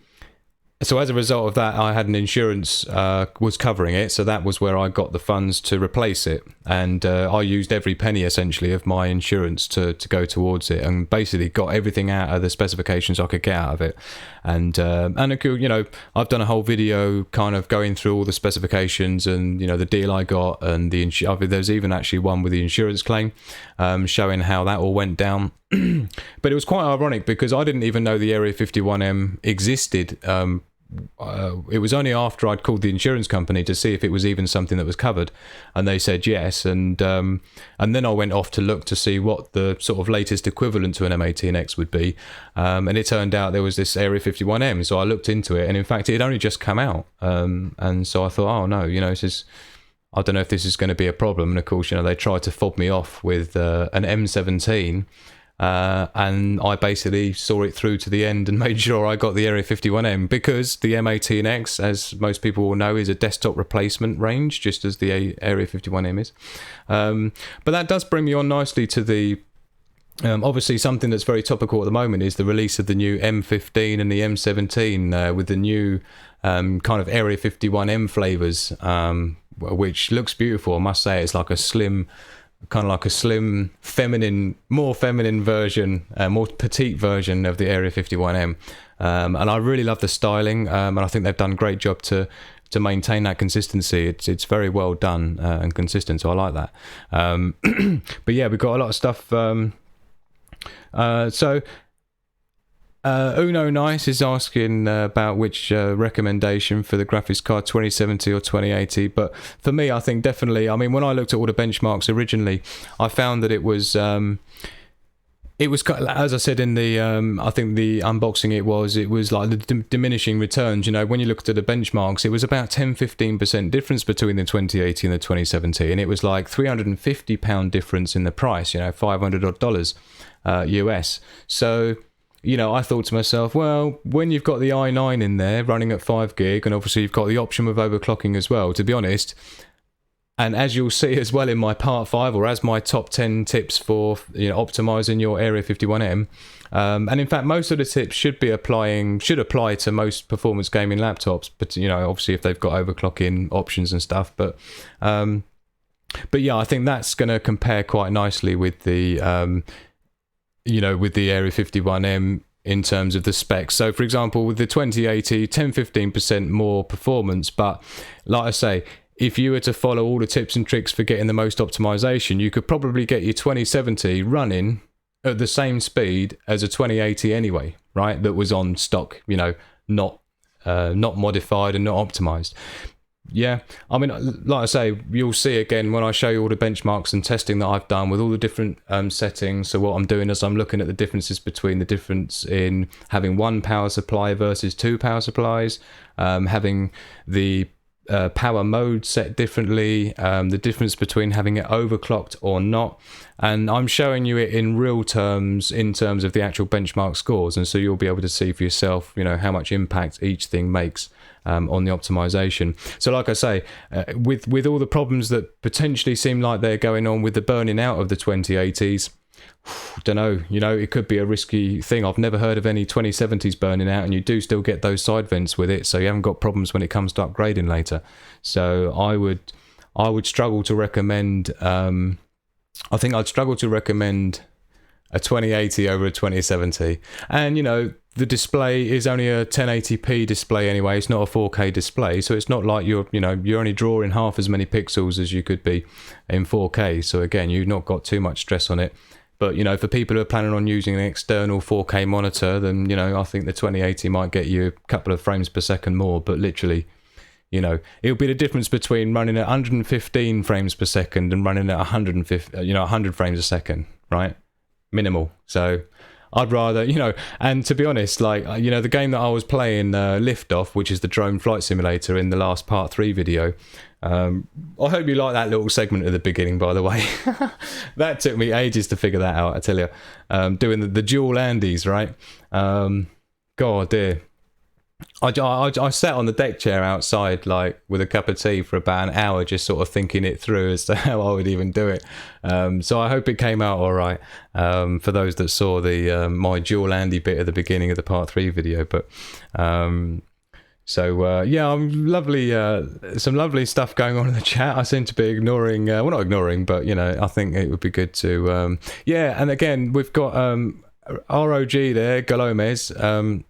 so as a result of that, I had an insurance was covering it, so that was where I got the funds to replace it, and I used every penny essentially of my insurance to go towards it, and basically got everything out of the specifications I could get out of it. And you know, I've done a whole video kind of going through all the specifications and, you know, the deal I got, and there's even actually one with the insurance claim, showing how that all went down. But it was quite ironic because I didn't even know the Area 51M existed. It was only after I'd called the insurance company to see if it was even something that was covered, and they said yes. And then I went off to look to see what the sort of latest equivalent to an M18X would be, and it turned out there was this Area 51M. So I looked into it, and in fact it had only just come out, and so I thought, oh no, you know, this is... I don't know if this is going to be a problem. And of course, they tried to fob me off with an M17. And I basically saw it through to the end and made sure I got the Area 51M, because the M18X, as most people will know, is a desktop replacement range, just as the Area 51M is. But that does bring me on nicely to the obviously something that's very topical at the moment is the release of the new M15 and the M17 with the new kind of Area 51M flavors, which looks beautiful. I must say, it's like a slim, kind of like a slim, feminine, more feminine version, more petite version of the Area 51M. And I really love the styling, and I think they've done a great job to maintain that consistency. It's very well done and consistent, so I like that. But yeah, we've got a lot of stuff. Uno Nice is asking about which recommendation for the graphics card, 2070 or 2080. But for me, I think definitely, I mean, when I looked at all the benchmarks originally, I found that it was, as I said in the, I think the unboxing, it was like the diminishing returns. When you looked at the benchmarks, it was about 10-15% difference between the 2080 and the 2070. And it was like £350 difference in the price, $500 odd US. So, I thought to myself, well, when you've got the i9 in there running at 5 gig, and obviously you've got the option of overclocking as well, to be honest, and as you'll see as well in my part 5, or as my top 10 tips for optimizing your Area 51M, and in fact most of the tips should apply to most performance gaming laptops, but obviously if they've got overclocking options and stuff, but yeah, I think that's going to compare quite nicely with the with the Area 51M in terms of the specs. So for example, with the 2080, 10-15% more performance, but like I say, if you were to follow all the tips and tricks for getting the most optimization, you could probably get your 2070 running at the same speed as a 2080 anyway, right? That was on stock, not modified and not optimized. Yeah, I mean, like I say, you'll see again when I show you all the benchmarks and testing that I've done with all the different settings. So what I'm doing is I'm looking at the differences between the difference in having one power supply versus two power supplies, having the power mode set differently, the difference between having it overclocked or not, and I'm showing you it in real terms in terms of the actual benchmark scores, and so you'll be able to see for yourself how much impact each thing makes on the optimization. So like I say, with all the problems that potentially seem like they're going on with the burning out of the 2080s, don't know, it could be a risky thing. I've never heard of any 2070s burning out, and you do still get those side vents with it, so you haven't got problems when it comes to upgrading later. So I would struggle to recommend, I think I'd struggle to recommend a 2080 over a 2070. And the display is only a 1080p display anyway. It's not a 4K display, so it's not like you're only drawing half as many pixels as you could be in 4K. So again, you've not got too much stress on it. But for people who are planning on using an external 4K monitor, then I think the 2080 might get you a couple of frames per second more. But literally, it'll be the difference between running at 115 frames per second and running at 100 frames a second, right? Minimal. So I'd rather, and to be honest, like, the game that I was playing, Liftoff, which is the drone flight simulator in the last part 3 video, I hope you like that little segment at the beginning, by the way. That took me ages to figure that out, I tell you. Doing the dual Andes, right? God dear. I sat on the deck chair outside, like, with a cup of tea for about an hour, just sort of thinking it through as to how I would even do it. So I hope it came out all right, for those that saw the my dual Andy bit at the beginning of the part 3 video. But yeah, I'm lovely. Some lovely stuff going on in the chat. I seem to be ignoring, well, not ignoring, but I think it would be good to yeah. And again, we've got ROG there, Galomez.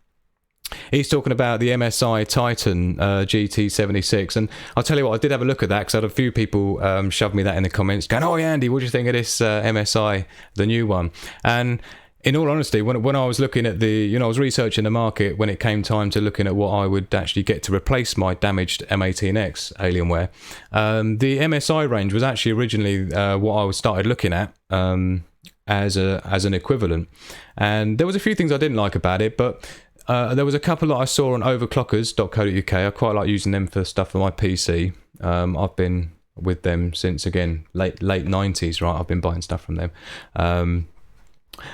He's talking about the MSI Titan GT76, and I'll tell you what, I did have a look at that because I had a few people shove me that in the comments going, oh yeah, Andy, what do you think of this MSI, the new one? And in all honesty, when I was looking at the, I was researching the market when it came time to looking at what I would actually get to replace my damaged M18X Alienware, the MSI range was actually originally what I started looking at as an equivalent, and there was a few things I didn't like about it, but there was a couple that I saw on overclockers.co.uk. I quite like using them for stuff for my PC. I've been with them since, again, late 90s, right? I've been buying stuff from them.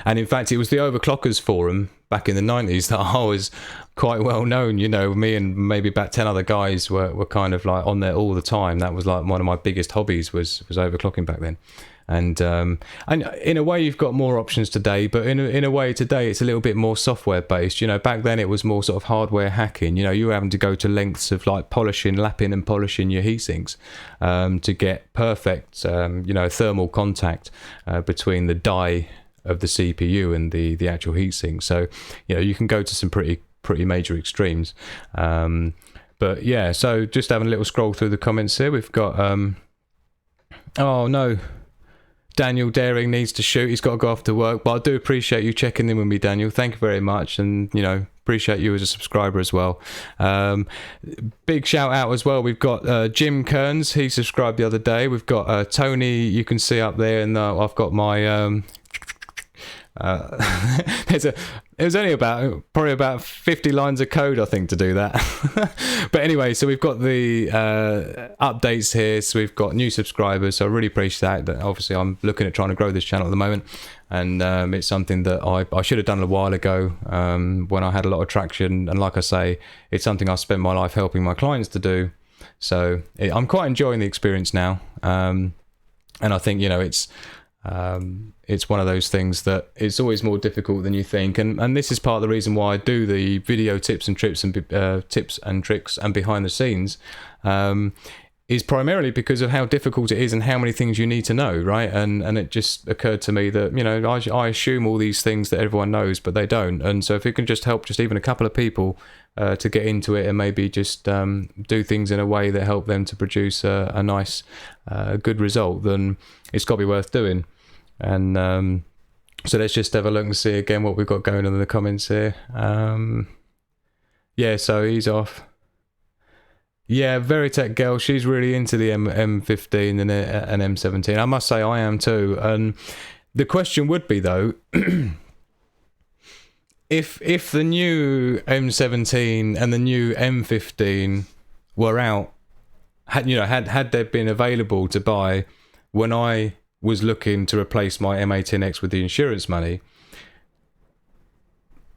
And in fact, it was the Overclockers forum back in the 90s that I was quite well known. You know, me and maybe about 10 other guys were kind of like on there all the time. That was like one of my biggest hobbies was overclocking back then. And in a way, you've got more options today, but in a way today, it's a little bit more software based. You know, back then it was more sort of hardware hacking. You know, you were having to go to lengths of like lapping and polishing your heat sinks to get perfect, thermal contact between the die of the CPU and the actual heatsink. So, you know, you can go to some pretty major extremes. But yeah, so just having a little scroll through the comments here. We've got oh no, Daniel Daring needs to shoot. He's got to go off to work, but I do appreciate you checking in with me, Daniel. Thank you very much. And, you know, appreciate you as a subscriber as well. Big shout out as well. We've got Jim Kearns. He subscribed the other day. We've got Tony, you can see up there, and I've got my it was only probably about 50 lines of code, I think, to do that. But anyway, so we've got the updates here, so we've got new subscribers, so I really appreciate that. Obviously I'm looking at trying to grow this channel at the moment, and it's something that I should have done a while ago, when I had a lot of traction, and like I say, it's something I spent my life helping my clients to do. So I'm quite enjoying the experience now, and I think, you know, it's one of those things that it's always more difficult than you think, and this is part of the reason why I do the video tips and tricks and behind the scenes, is primarily because of how difficult it is and how many things you need to know, right? And it just occurred to me that, you know, I assume all these things that everyone knows, but they don't. And so if it can just help just even a couple of people to get into it and maybe just do things in a way that help them to produce a nice, good result, then it's got to be worth doing. And so let's just have a look and see again what we've got going on in the comments here. Yeah, so he's off. Yeah, Veritech girl, she's really into the M15 and M17. I must say I am too. And the question would be though, if the new M17 and the new M15 were out, had they been available to buy when I was looking to replace my M18X with the insurance money,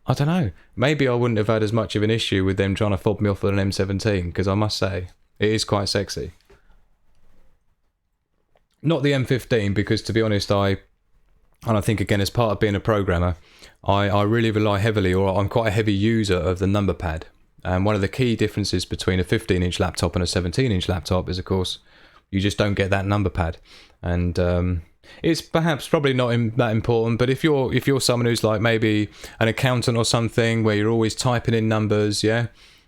I don't know, maybe I wouldn't have had as much of an issue with them trying to fob me off with an M17, because I must say it is quite sexy. Not the M15, because to be honest, I think again, as part of being a programmer, I really rely heavily, or I'm quite a heavy user of the number pad. And one of the key differences between a 15-inch laptop and a 17-inch laptop is, of course, you just don't get that number pad. And it's probably not that important, but if you're someone who's like maybe an accountant or something, where you're always typing in numbers, yeah,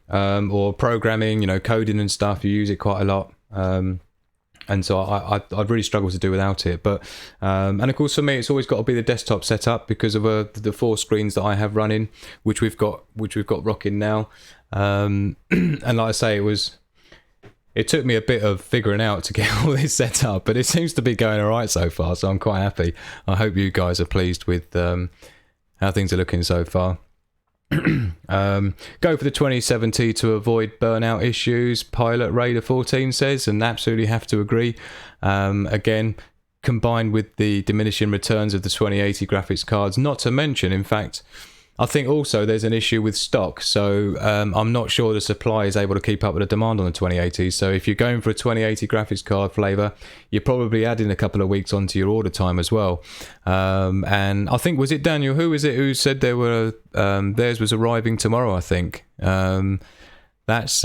or programming, you know, coding and stuff, you use it quite a lot. And so I'd really struggle to do without it. But and of course for me, it's always got to be the desktop setup because of the 4 screens that I have running, which we've got rocking now. And like I say, it took me a bit of figuring out to get all this set up, but it seems to be going all right so far, so I'm quite happy. I hope you guys are pleased with how things are looking so far. Go for the 2070 to avoid burnout issues, Pilot Raider 14 says, and absolutely have to agree. Again, combined with the diminishing returns of the 2080 graphics cards, not to mention, in fact, I think also there's an issue with stock, so I'm not sure the supply is able to keep up with the demand on the 2080. So if you're going for a 2080 graphics card flavour, you're probably adding a couple of weeks onto your order time as well. And I think, was it Daniel? Who was it who said theirs was arriving tomorrow, I think. That's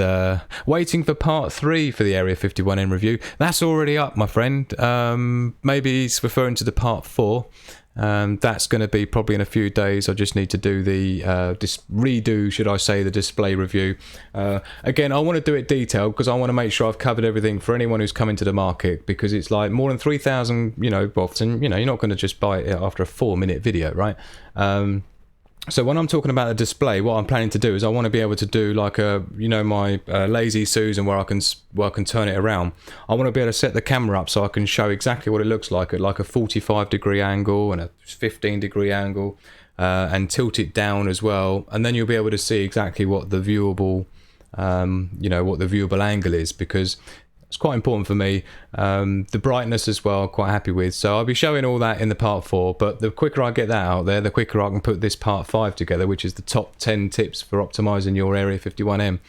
waiting for part 3 for the Area 51N review. That's already up, my friend. Maybe he's referring to the part 4. That's going to be probably in a few days. I just need to do the redo, should I say, the display review. Again, I want to do it detailed because I want to make sure I've covered everything for anyone who's coming to the market, because it's like more than 3,000, bots, and you're not going to just buy it after a 4-minute video, right? So when I'm talking about the display, what I'm planning to do is I want to be able to do like my lazy Susan where I can turn it around. I want to be able to set the camera up so I can show exactly what it looks like at like a 45-degree angle and a 15-degree angle, and tilt it down as well. And then you'll be able to see exactly what the viewable, what the viewable angle is, because it's quite important for me. The brightness as well, quite happy with. So I'll be showing all that in the part 4, but the quicker I get that out there, the quicker I can put this part 5 together, which is the top 10 tips for optimizing your Area 51M.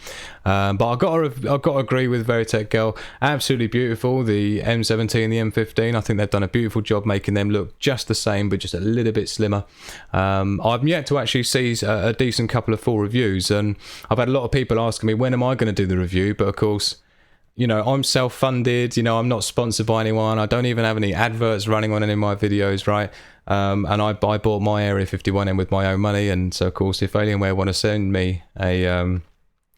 But I've got to agree with Veritech Girl, absolutely beautiful. The M70 and the M15, I think they've done a beautiful job making them look just the same, but just a little bit slimmer. I've yet to actually see a decent couple of full reviews, and I've had a lot of people asking me, when am I going to do the review? But of course, you know, I'm self-funded, you know, I'm not sponsored by anyone. I don't even have any adverts running on any of my videos, right? And I bought my Area 51M with my own money. And so, of course, if Alienware want to send me an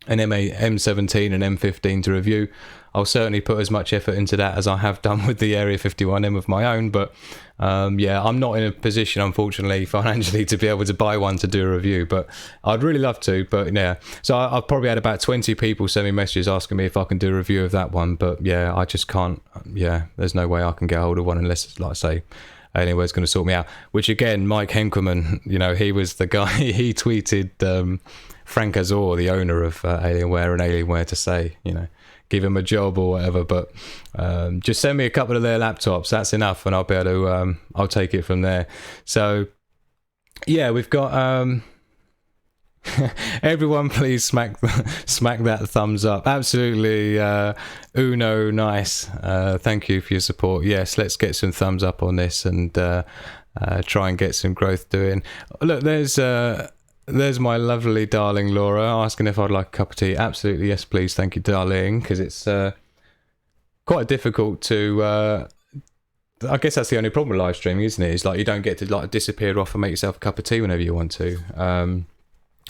M17 and M15 to review, I'll certainly put as much effort into that as I have done with the Area 51M of my own. But yeah, I'm not in a position, unfortunately, financially, to be able to buy one to do a review, but I'd really love to. But yeah, so I've probably had about 20 people send me messages asking me if I can do a review of that one. But yeah, I just can't. Yeah, there's no way I can get hold of one unless, like I say, Alienware's going to sort me out. Which again, Mike Henkelman, you know, he was the guy, he tweeted Frank Azor, the owner of Alienware and Alienware, to say, you know, give him a job or whatever, but just send me a couple of their laptops, that's enough, and I'll be able to I'll take it from there. So yeah, we've got everyone please smack that thumbs up. Absolutely. Uno, nice. Thank you for your support. Yes, let's get some thumbs up on this and try and get some growth doing. Look, there's my lovely darling Laura asking if I'd like a cup of tea. Absolutely, yes, please. Thank you, darling. Because it's quite difficult to. I guess that's the only problem with live streaming, isn't it? It's like you don't get to like disappear off and make yourself a cup of tea whenever you want to.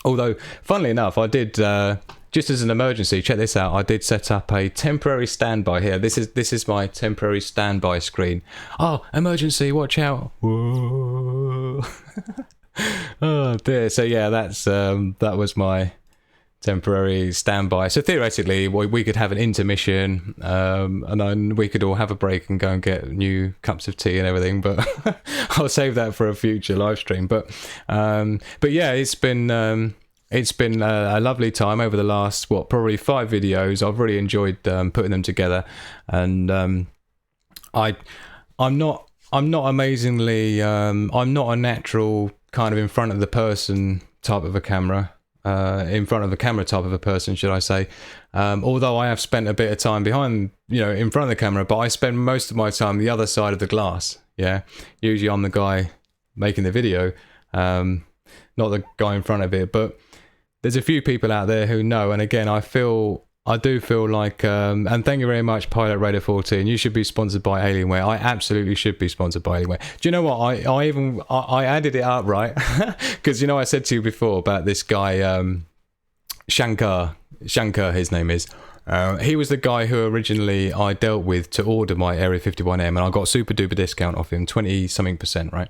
Although, funnily enough, I did just as an emergency. Check this out. I did set up a temporary standby here. This is my temporary standby screen. Oh, emergency! Watch out! Whoa. Oh dear. So yeah, that was my temporary standby. So theoretically we could have an intermission, and then we could all have a break and go and get new cups of tea and everything, but I'll save that for a future live stream. But yeah, it's been a lovely time over the last probably 5 videos. I've really enjoyed putting them together, and I'm not amazingly I'm not a natural kind of in front of the person type of a camera, in front of the camera type of a person, should I say. Although I have spent a bit of time behind, you know, in front of the camera, but I spend most of my time the other side of the glass. Yeah, usually I'm the guy making the video, not the guy in front of it. But there's a few people out there who know, and again, I do feel like, and thank you very much, Pilot Raider 14. You should be sponsored by Alienware. I absolutely should be sponsored by Alienware. Do you know what? I added it up, right? Because, you know, I said to you before about this guy, Shanker, his name is. He was the guy who originally I dealt with to order my Area 51M, and I got a super duper discount off him, 20-something%, right?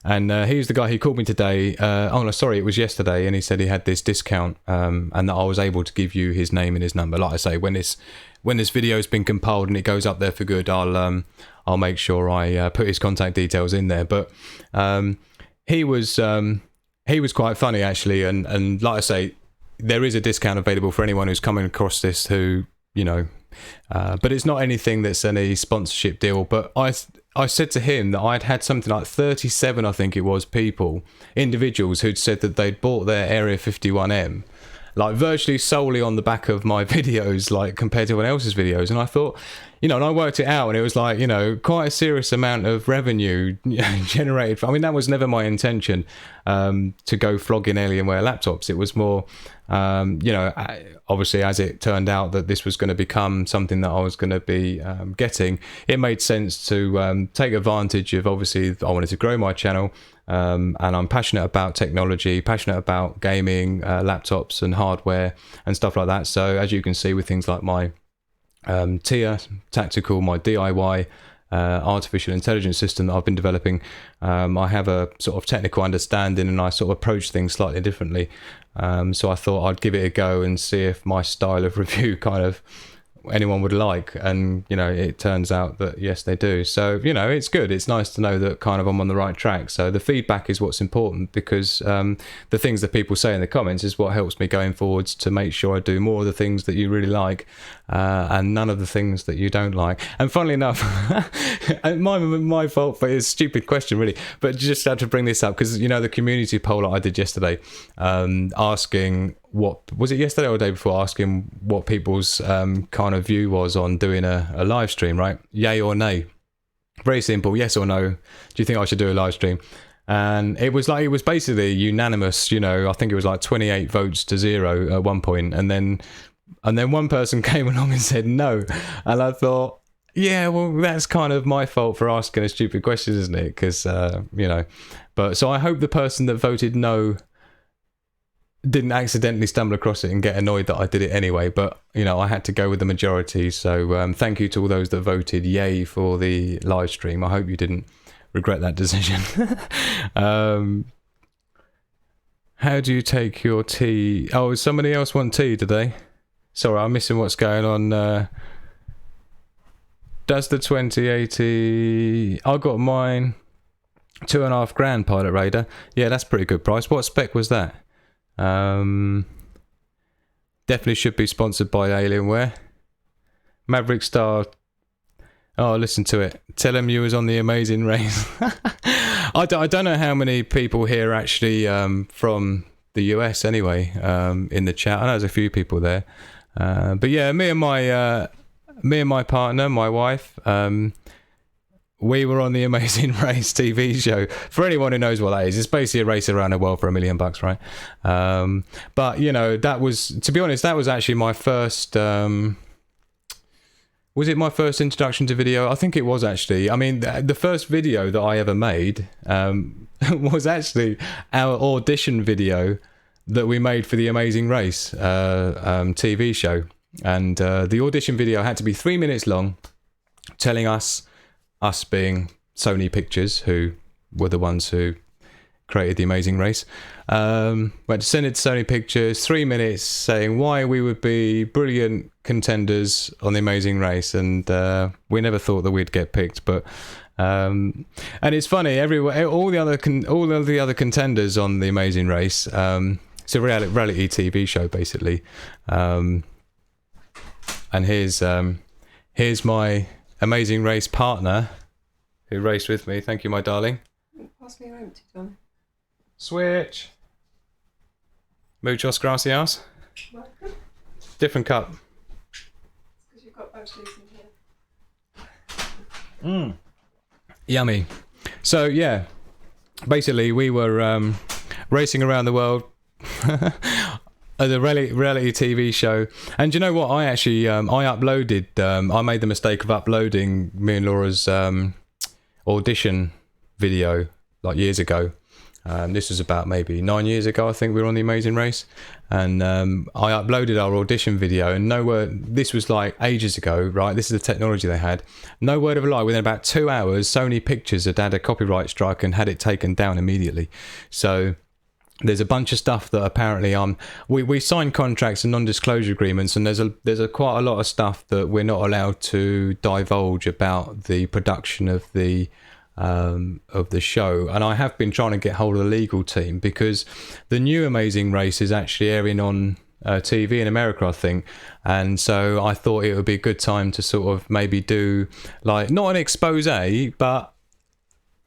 And he was the guy who called me today. Oh no, sorry, it was yesterday, and he said he had this discount, and that I was able to give you his name and his number. Like I say, when this video's been compiled and it goes up there for good, I'll make sure I put his contact details in there. But he was quite funny actually, and like I say, there is a discount available for anyone who's coming across this who, you know, but it's not anything that's any sponsorship deal. But I said to him that I'd had something like 37, I think it was, individuals who'd said that they'd bought their Area 51M, like virtually solely on the back of my videos, like compared to anyone else's videos. And I thought, you know, and I worked it out, and it was like, you know, quite a serious amount of revenue generated. I mean, that was never my intention, to go flogging Alienware laptops. It was more, you know, obviously as it turned out that this was going to become something that I was going to be getting, it made sense to take advantage of, obviously, I wanted to grow my channel, and I'm passionate about technology, passionate about gaming, laptops and hardware and stuff like that. So as you can see with things like my T.I.A tactical, my DIY artificial intelligence system that I've been developing, I have a sort of technical understanding, and I sort of approach things slightly differently. So I thought I'd give it a go and see if my style of review kind of anyone would like, and you know, it turns out that yes, they do. So you know, it's good, it's nice to know that kind of I'm on the right track. So the feedback is what's important, because the things that people say in the comments is what helps me going forwards to make sure I do more of the things that you really like. and none of the things that you don't like. And funnily enough, my fault for his stupid question, really, but just had to bring this up because, you know, the community poll that I did yesterday, asking what was it yesterday or the day before, asking what people's kind of view was on doing a live stream, right? Yay or nay? Very simple, yes or no. Do you think I should do a live stream? And it was basically unanimous, you know. I think it was like 28 votes to 0 at one point, and then one person came along and said no, and I thought, yeah, well, that's kind of my fault for asking a stupid question, isn't it? Because you know, but so I hope the person that voted no didn't accidentally stumble across it and get annoyed that I did it anyway. But you know, I had to go with the majority. So thank you to all those that voted yay for the live stream. I hope you didn't regret that decision. How do you take your tea? Oh, does somebody else want tea today? Sorry, I'm missing what's going on. Does the 2080... I got mine, $2,500 Pilot Raider. Yeah, that's a pretty good price. What spec was that? Definitely should be sponsored by Alienware. Maverick Star... Oh, listen to it. Tell him you was on the Amazing Race. I don't know how many people here actually from the US anyway, in the chat. I know there's a few people there. But yeah, me and my partner, my wife, we were on the Amazing Race TV show. For anyone who knows what that is, it's basically a race around the world for $1 million, right? But you know, that was, to be honest, that was actually my first... was it my first introduction to video? I think it was actually. I mean, the first video that I ever made was actually our audition video that we made for the Amazing Race TV show. And the audition video had to be 3 minutes long, telling us being Sony Pictures, who were the ones who created the Amazing Race, we had to send it to Sony Pictures, 3 minutes, saying why we would be brilliant contenders on the Amazing Race, and we never thought that we'd get picked. But and it's funny, everywhere, all the other contenders on the Amazing Race, it's a reality TV show basically, and here's my Amazing Race partner who raced with me. Thank you, my darling. Pass me your empty, John. Switch. Muchos gracias. Welcome. Different cup. Because you've got both these in here. Yummy. So yeah, basically we were racing around the world as a reality TV show. And do you know what? I actually I uploaded. I made the mistake of uploading me and Laura's audition video like years ago. This was about maybe 9 years ago, I think we were on the Amazing Race, and I uploaded our audition video, and no word, this was like ages ago, right? This is the technology they had. No word of a lie, within about 2 hours, Sony Pictures had had a copyright strike and had it taken down immediately. So there's a bunch of stuff that apparently we signed contracts and non-disclosure agreements, and there's quite a lot of stuff that we're not allowed to divulge about the production of the show. And I have been trying to get hold of the legal team, because the new Amazing Race is actually airing on TV in America, I think, and so I thought it would be a good time to sort of maybe do like, not an expose, but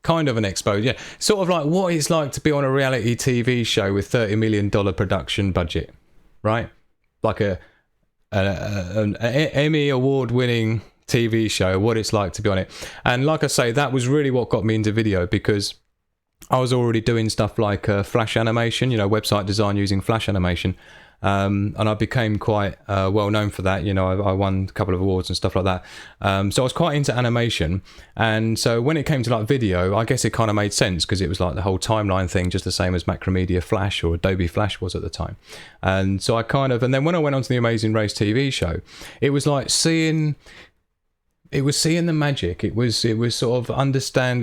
kind of an expose, yeah, sort of like what it's like to be on a reality TV show with $30 million production budget, right? Like an Emmy award winning TV show, what it's like to be on it. And like I say, that was really what got me into video, because I was already doing stuff like flash animation, you know, website design using flash animation, and I became quite well known for that. You know, I won a couple of awards and stuff like that, so I was quite into animation. And so when it came to like video, I guess it kind of made sense, because it was like the whole timeline thing, just the same as Macromedia Flash or Adobe Flash was at the time. And so I kind of, and then when I went on to the Amazing Race TV show, it was like seeing the magic. It was sort of understanding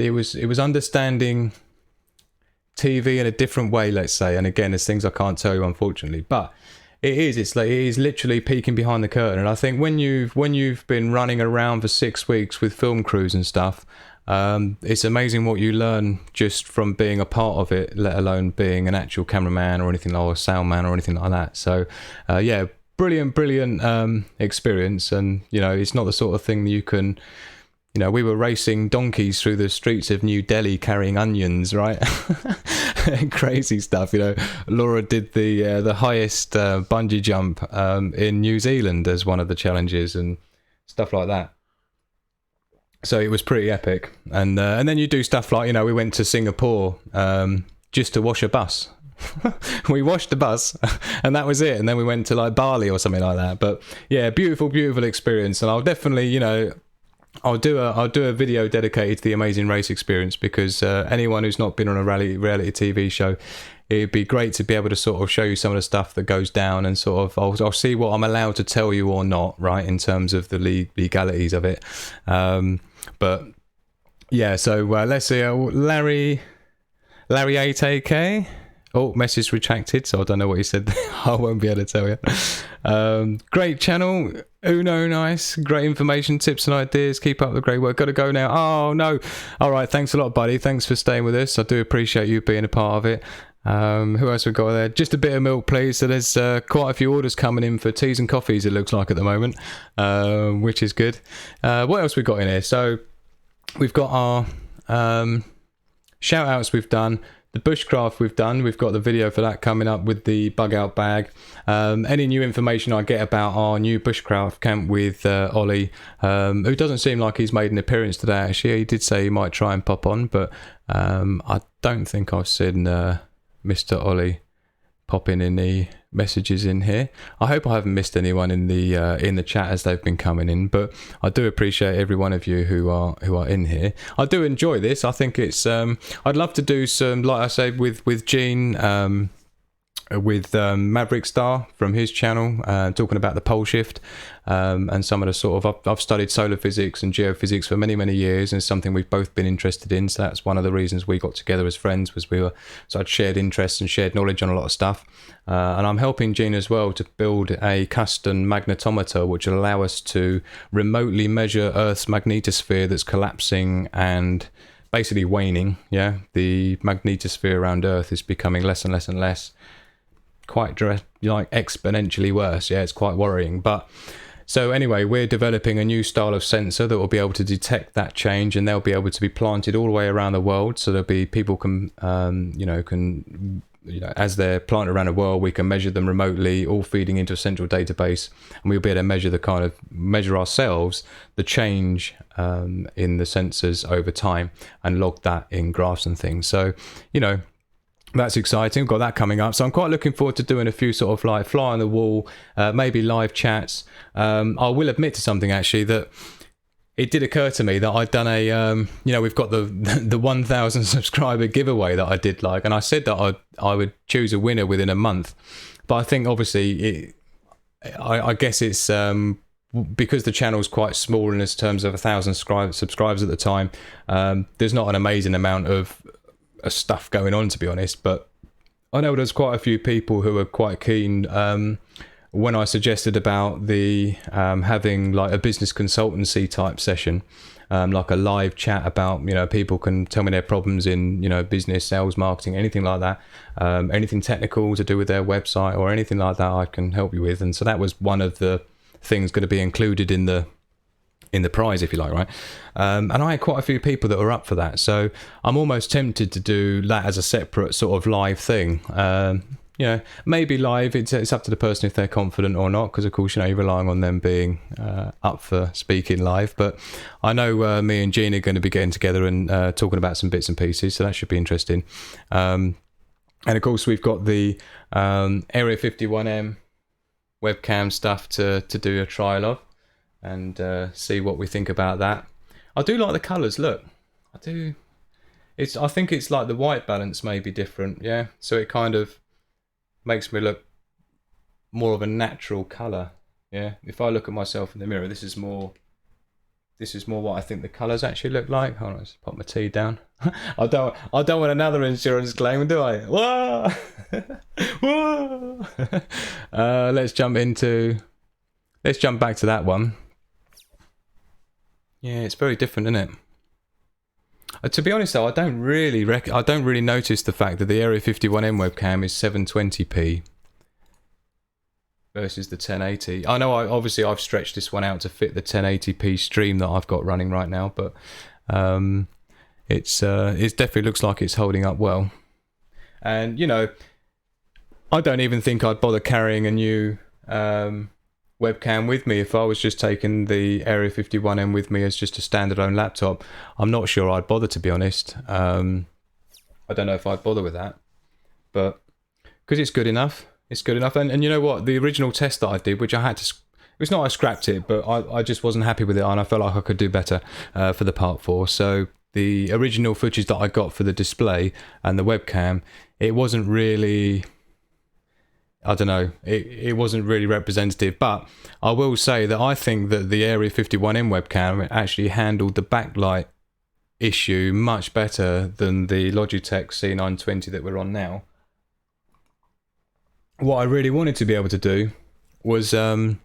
TV in a different way, let's say. And again, there's things I can't tell you, unfortunately, but it is literally peeking behind the curtain. And I think when you've been running around for 6 weeks with film crews and stuff, it's amazing what you learn just from being a part of it, let alone being an actual cameraman or anything, or a sound man or anything like that. So yeah, brilliant experience. And you know, it's not the sort of thing that you can, you know, we were racing donkeys through the streets of New Delhi carrying onions, right? Crazy stuff. You know, Laura did the highest bungee jump in New Zealand as one of the challenges and stuff like that. So it was pretty epic. And then you do stuff like, you know, we went to Singapore just to wash a bus. We washed the bus and that was it. And then we went to like Bali or something like that. But yeah, beautiful experience. And I'll definitely, you know, I'll do a video dedicated to the Amazing Race experience, because anyone who's not been on a reality TV show, it'd be great to be able to sort of show you some of the stuff that goes down, and sort of I'll see what I'm allowed to tell you or not, right, in terms of the legalities of it. But yeah, so let's see, Larry 8AK. Oh, message retracted, so I don't know what he said. I won't be able to tell you. Great channel. Uno, nice. Great information, tips and ideas. Keep up the great work. Got to go now. Oh, no. All right, thanks a lot, buddy. Thanks for staying with us. I do appreciate you being a part of it. Who else we got there? Just a bit of milk, please. So there's quite a few orders coming in for teas and coffees, it looks like, at the moment, which is good. What else we got in here? So we've got our shout-outs we've done. The Bushcraft we've done. We've got the video for that coming up with the Bugout bag. Any new information I get about our new Bushcraft camp with Ollie, who doesn't seem like he's made an appearance today, actually. He did say he might try and pop on, but I don't think I've seen Mr. Ollie popping any messages in here. I hope I haven't missed anyone in the chat as they've been coming in, but I do appreciate every one of you who are in here. I do enjoy this. I think it's I'd love to do some, like I say, with Gene, with Maverick Star from his channel, talking about the pole shift, and some of the sort of, I've studied solar physics and geophysics for many years, and it's something we've both been interested in. So that's one of the reasons we got together as friends, was we were so I'd shared interests and shared knowledge on a lot of stuff. And I'm helping Gene as well to build a custom magnetometer which will allow us to remotely measure Earth's magnetosphere that's collapsing and basically waning. Yeah, the magnetosphere around Earth is becoming less and less, quite like exponentially worse. Yeah, it's quite worrying. But so anyway, we're developing a new style of sensor that will be able to detect that change, and they'll be able to be planted all the way around the world. So there'll be people can as they're planted around the world, we can measure them remotely, all feeding into a central database, and we'll be able to measure ourselves the change in the sensors over time and log that in graphs and things. So, you know, that's exciting. We've got that coming up. So I'm quite looking forward to doing a few sort of like fly on the wall, maybe live chats. I will admit to something, actually, that it did occur to me that I'd done a, we've got the 1,000 subscriber giveaway that I did, like, and I said that I would choose a winner within a month. But I think obviously I guess it's because the channel's quite small in terms of 1,000 subscribers at the time. There's not an amazing amount of stuff going on, to be honest, but I know there's quite a few people who are quite keen. When I suggested about the having like a business consultancy type session, like a live chat about, people can tell me their problems in, business, sales, marketing, anything like that, anything technical to do with their website or anything like that, I can help you with. And so that was one of the things going to be included in the prize, if you like, right? And I had quite a few people that were up for that, so I'm almost tempted to do that as a separate sort of live thing. Maybe live, it's up to the person if they're confident or not, because of course, you're relying on them being up for speaking live. But I know me and Gene are going to be getting together and talking about some bits and pieces, so that should be interesting. And of course, we've got the Area 51M webcam stuff to do a trial of, and see what we think about that. I do like the colours. Look, I do. I think it's like the white balance may be different. Yeah, so it kind of makes me look more of a natural colour. Yeah, if I look at myself in the mirror, this is more what I think the colours actually look like. Hold on, let's pop my tea down. I don't want another insurance claim, do I? Whoa! Whoa! Let's jump back to that one. Yeah, it's very different, isn't it? To be honest, though, I don't really notice the fact that the Area 51M webcam is 720p. versus the 1080. I know obviously I've stretched this one out to fit the 1080p stream that I've got running right now, but it definitely looks like it's holding up well. And you know, I don't even think I'd bother carrying a new webcam with me if I was just taking the Area 51M with me as just a standalone laptop. I'm not sure I'd bother, to be honest. I don't know if I'd bother with that, but because it's good enough. It's good enough. And you know what? The original test that I did, which I had to... It was not I scrapped it, but I just wasn't happy with it, and I felt like I could do better for the Part 4. So the original footage that I got for the display and the webcam, it wasn't really... I don't know, it wasn't really representative, but I will say that I think that the Area 51M webcam actually handled the backlight issue much better than the Logitech C920 that we're on now. What I really wanted to be able to do was, and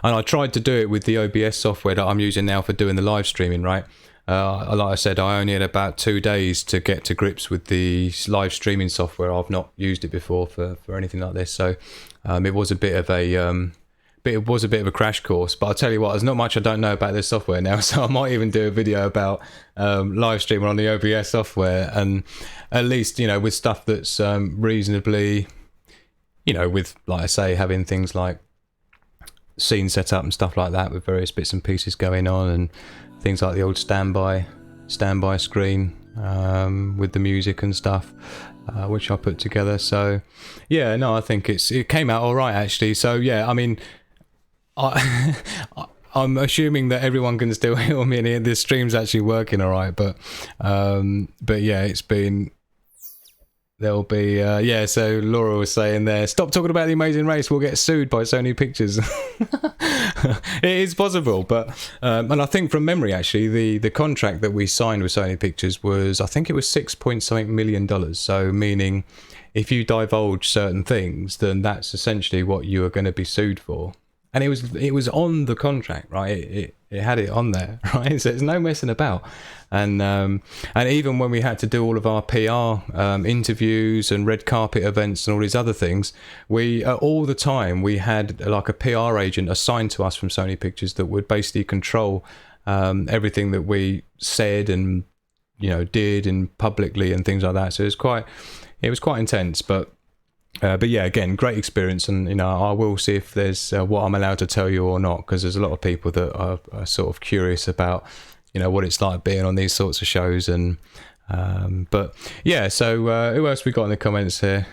I tried to do it with the OBS software that I'm using now for doing the live streaming, right? Like I said, I only had about 2 days to get to grips with the live streaming software. I've not used it before for anything like this, so it was a bit of a crash course. But I'll tell you what, there's not much I don't know about this software now, so I might even do a video about live streaming on the OBS software, and at least, you know, with stuff that's reasonably, you know, with, like I say, having things like scene set up and stuff like that with various bits and pieces going on, and things like the old standby screen with the music and stuff, which I put together. So yeah, no, I think it came out all right actually. So yeah, I mean, I'm assuming that everyone can still hear me and the stream's actually working all right, but yeah, it's been... There'll be, yeah, so Laura was saying there, stop talking about The Amazing Race, we'll get sued by Sony Pictures. It is possible, but, and I think from memory actually, the contract that we signed with Sony Pictures was, I think it was $6.something million, so meaning if you divulge certain things, then that's essentially what you are going to be sued for. And it was on the contract, right? It had it on there, right? So there's no messing about. And even when we had to do all of our PR interviews and red carpet events and all these other things, we all the time we had like a PR agent assigned to us from Sony Pictures that would basically control everything that we said and, you know, did and publicly and things like that. So it was quite intense, but yeah, again, great experience, and you know, I will see if there's what I'm allowed to tell you or not, because there's a lot of people that are sort of curious about, you know, what it's like being on these sorts of shows. And but yeah, so who else we got in the comments here?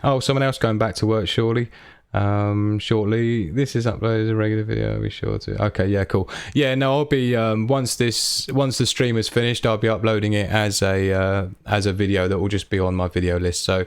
Oh, someone else going back to work shortly. Shortly. This is uploaded as a regular video. I'll be sure to. Okay, yeah, cool. Yeah, no, I'll be once the stream is finished, I'll be uploading it as a video that will just be on my video list. So.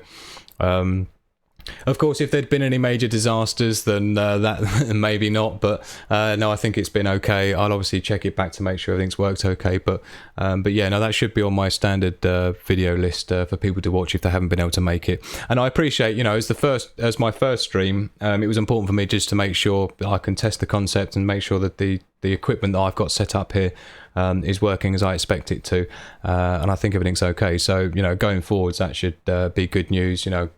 Of course, if there'd been any major disasters, then that maybe not. But no, I think it's been okay. I'll obviously check it back to make sure everything's worked okay. But yeah, no, that should be on my standard video list for people to watch if they haven't been able to make it. And I appreciate, you know, as my first stream, it was important for me just to make sure that I can test the concept and make sure that the equipment that I've got set up here is working as I expect it to, and I think everything's okay. So, you know, going forwards, that should be good news. You know,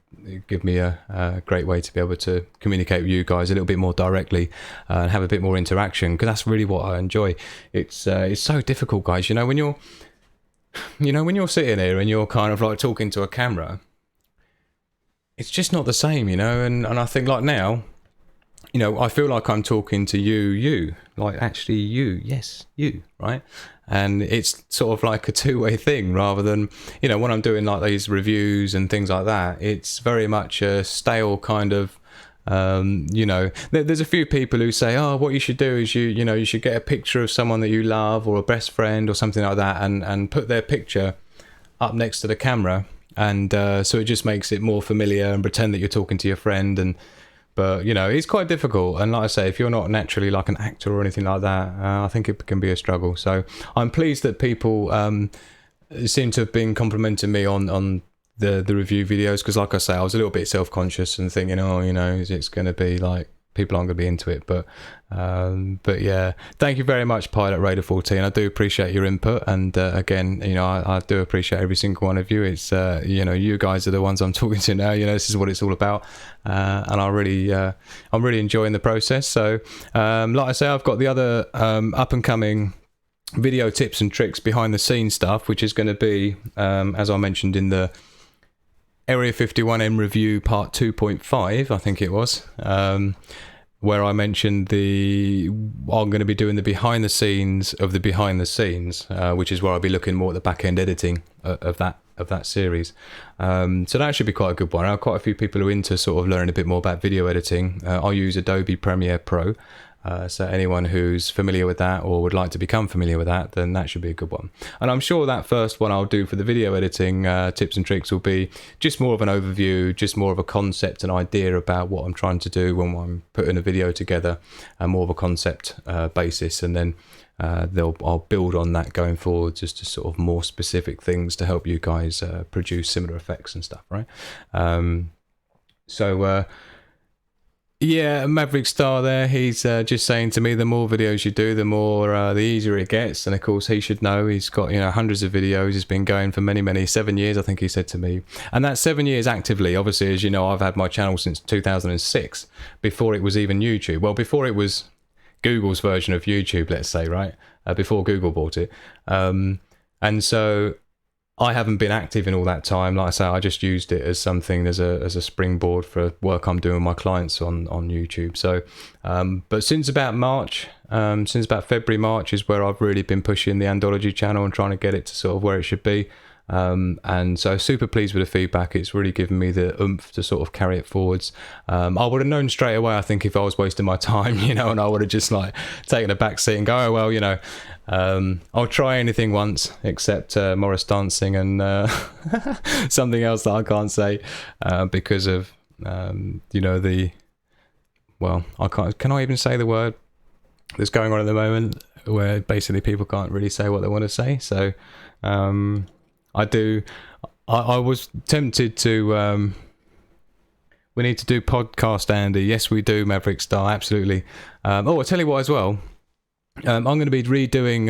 give me a great way to be able to communicate with you guys a little bit more directly and have a bit more interaction, because that's really what I enjoy. It's so difficult, guys. You know, when you're sitting here and you're kind of like talking to a camera, it's just not the same, you know. And I think like now, you know, I feel like I'm talking to you, like actually you, yes, you, right? And it's sort of like a two-way thing rather than, you know, when I'm doing like these reviews and things like that, it's very much a stale kind of, you know, there's a few people who say, oh, what you should do is you should get a picture of someone that you love or a best friend or something like that and put their picture up next to the camera. And so it just makes it more familiar and pretend that you're talking to your friend. But, you know, it's quite difficult. And like I say, if you're not naturally like an actor or anything like that, I think it can be a struggle. So I'm pleased that people seem to have been complimenting me on the review videos. Because like I say, I was a little bit self-conscious and thinking, oh, you know, it's going to be like people aren't going to be into it. But yeah, thank you very much, Pilot Raider 14. I do appreciate your input, and again, I do appreciate every single one of you. It's you guys are the ones I'm talking to now. This is what it's all about, and I'm really enjoying the process. So like I say, I've got the other up and coming video tips and tricks behind the scenes stuff, which is going to be as I mentioned in the Area 51M review part 2.5, I think it was, where I mentioned I'm going to be doing the behind the scenes of the behind the scenes, which is where I'll be looking more at the back end editing of that series. So that should be quite a good one. I have quite a few people who are into sort of learning a bit more about video editing. I use Adobe Premiere Pro. So anyone who's familiar with that or would like to become familiar with that, then that should be a good one. And I'm sure that first one I'll do for the video editing tips and tricks will be just more of an overview, just more of a concept, an idea about what I'm trying to do when I'm putting a video together, and more of a concept basis. And then I'll build on that going forward, just to sort of more specific things to help you guys produce similar effects and stuff, right? Yeah, Maverick Star there, he's just saying to me, the more videos you do, the more the easier it gets. And of course he should know, he's got hundreds of videos. He's been going for many 7 years, I think he said to me, and that's 7 years actively. Obviously, as you know, I've had my channel since 2006, before it was even YouTube. Well, before it was Google's version of YouTube, let's say, right? Before Google bought it. And so I haven't been active in all that time. Like I say, I just used it as something, as a springboard for work I'm doing with my clients on YouTube. So, but since about March, since about February, March is where I've really been pushing the Andology channel and trying to get it to sort of where it should be. And so super pleased with the feedback. It's really given me the oomph to sort of carry it forwards. I would have known straight away, I think, if I was wasting my time, and I would have just like taken a back seat and go, oh well, I'll try anything once except Morris dancing and something else that I can't say because of can I even say the word that's going on at the moment, where basically people can't really say what they want to say. So I was tempted to we need to do podcast, Andy. Yes, we do, Maverick Star, absolutely. I'll tell you what as well. I'm going to be developing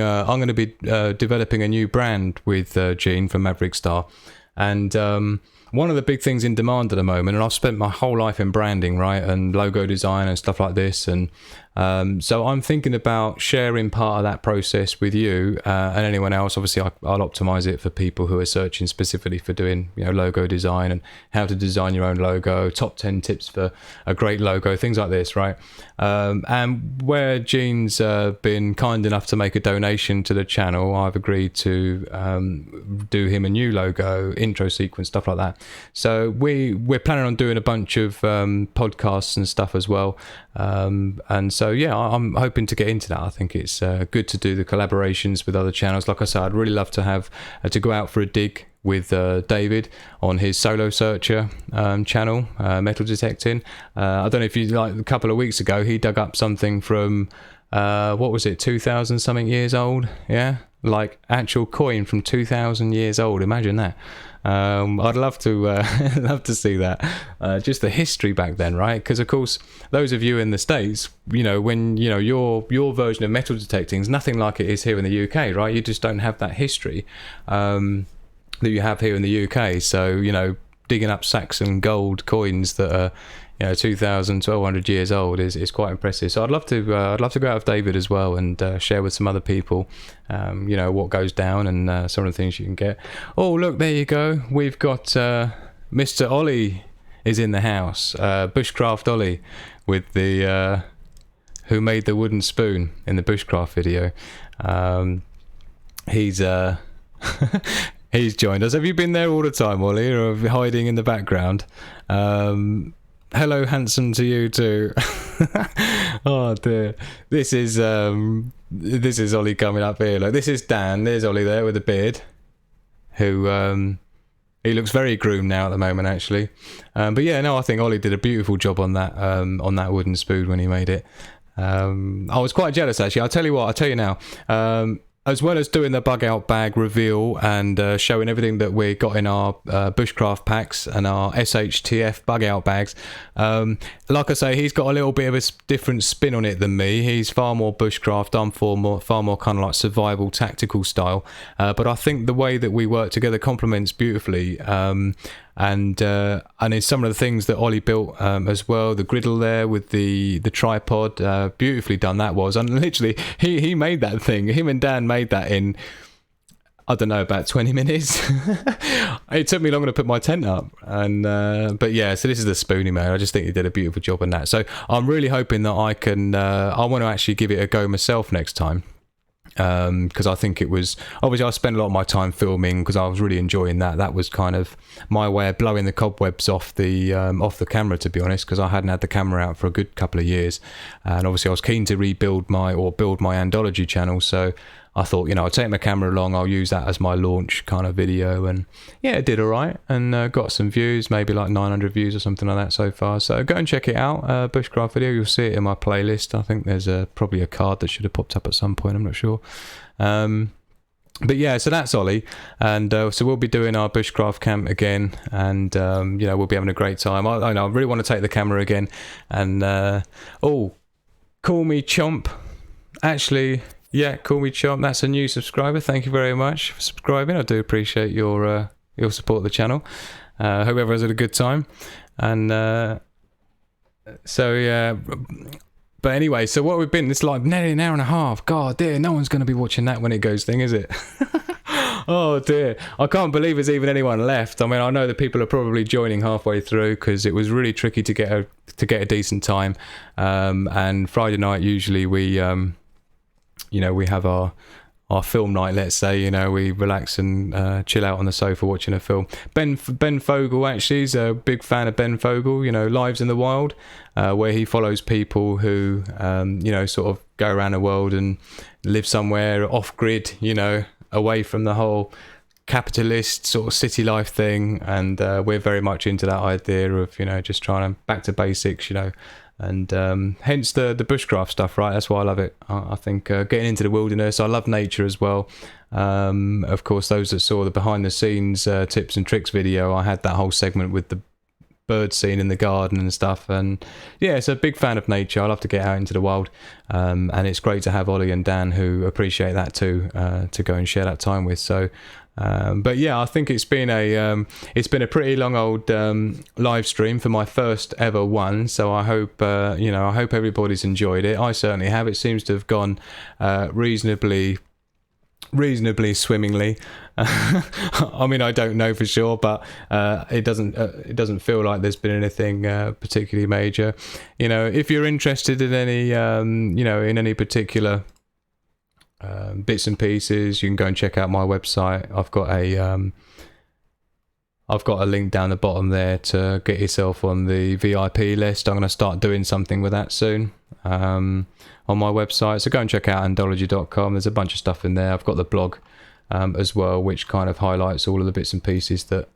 a new brand with Gene from Maverick Star, and one of the big things in demand at the moment, and I've spent my whole life in branding, right, and logo design and stuff like this, and so I'm thinking about sharing part of that process with you and anyone else. Obviously, I'll optimize it for people who are searching specifically for doing logo design and how to design your own logo, top 10 tips for a great logo, things like this, right? And where Gene's been kind enough to make a donation to the channel, I've agreed to do him a new logo, intro sequence, stuff like that. So we're planning on doing a bunch of podcasts and stuff as well. And so yeah, I'm hoping to get into that. I think it's good to do the collaborations with other channels. Like I said, I'd really love to have to go out for a dig with David on his Solo Searcher channel, metal detecting. I don't know if you like, a couple of weeks ago he dug up something from what was it, 2,000 something years old? Yeah, like actual coin from 2,000 years old. Imagine that. I'd love to love to see that, just the history back then, right? Because of course those of you in the States, when your version of metal detecting is nothing like it is here in the UK, right? You just don't have that history that you have here in the UK. So digging up Saxon gold coins that are 2,000, 1,200 years old is quite impressive. So I'd love to go out with David as well and share with some other people what goes down and some of the things you can get. Oh look, there you go, we've got Mr. Ollie is in the house, Bushcraft Ollie, with the who made the wooden spoon in the Bushcraft video. He's he's joined us. Have you been there all the time, Ollie, or hiding in the background? Hello, handsome to you too. Oh dear. This is Ollie coming up here. Like, this is Dan. There's Ollie there with a beard, who he looks very groomed now at the moment, actually. But yeah, no, I think Ollie did a beautiful job on that wooden spoon when he made it. I was quite jealous, actually. I'll tell you now. as well as doing the Bugout bag reveal and showing everything that we got in our Bushcraft packs and our SHTF Bugout bags, like I say, he's got a little bit of a different spin on it than me. He's far more Bushcraft, I'm far more kind of like survival tactical style, but I think the way that we work together complements beautifully. And in some of the things that Ollie built as well, the griddle there with the tripod, beautifully done that was. And literally he made that thing. Him and Dan made that in, I don't know, about 20 minutes. It took me longer to put my tent up. And but yeah, so this is the Spoonie, man. I just think he did a beautiful job on that. So I'm really hoping that I can I want to actually give it a go myself next time. Because I think it was, obviously I spent a lot of my time filming because I was really enjoying that was kind of my way of blowing the cobwebs off the camera, to be honest, because I hadn't had the camera out for a good couple of years, and obviously I was keen to build my Andology channel, so I thought, you know, I'll take my camera along, I'll use that as my launch kind of video, and yeah, it did all right, and got some views, maybe like 900 views or something like that so far. So go and check it out, Bushcraft video. You'll see it in my playlist. I think there's probably a card that should have popped up at some point. I'm not sure. But yeah, so that's Ollie, and so we'll be doing our Bushcraft camp again, and you know, we'll be having a great time. I really want to take the camera again, and call me Chomp. Actually, yeah, call me Chomp. That's a new subscriber. Thank you very much for subscribing. I do appreciate your support of the channel. Hope everyone's had a good time. And so yeah, but anyway, so what we've been, it's like nearly an hour and a half. God dear, no one's going to be watching that when it goes thing, is it? Oh dear, I can't believe there's even anyone left. I mean, I know that people are probably joining halfway through because it was really tricky to get a decent time. And Friday night usually we you know, we have our film night, let's say, you know, we relax and chill out on the sofa watching a film. Ben Fogel actually is a big fan of Ben Fogel, you know, Lives in the Wild, where he follows people who, you know, sort of go around the world and live somewhere off grid, you know, away from the whole capitalist sort of city life thing. And we're very much into that idea of, you know, just trying to back to basics, you know. And hence the bushcraft stuff, right? That's why I love it. I think getting into the wilderness, I love nature as well. Of course, those that saw the behind the scenes tips and tricks video, I had that whole segment with the bird scene in the garden and stuff. And yeah, so a big fan of nature. I love to get out into the wild, and it's great to have Ollie and Dan who appreciate that too, to go and share that time with. So but yeah, I think it's been a pretty long old live stream for my first ever one. So I hope you know, I hope everybody's enjoyed it. I certainly have. It seems to have gone reasonably swimmingly. I mean, I don't know for sure, but it doesn't feel like there's been anything particularly major. You know, if you're interested in any you know, in any particular bits and pieces, you can go and check out my website. I've got a link down the bottom there to get yourself on the VIP list. I'm going to start doing something with that soon on my website, so go and check out Andology.com. There's a bunch of stuff in there. I've got the blog as well, which kind of highlights all of the bits and pieces that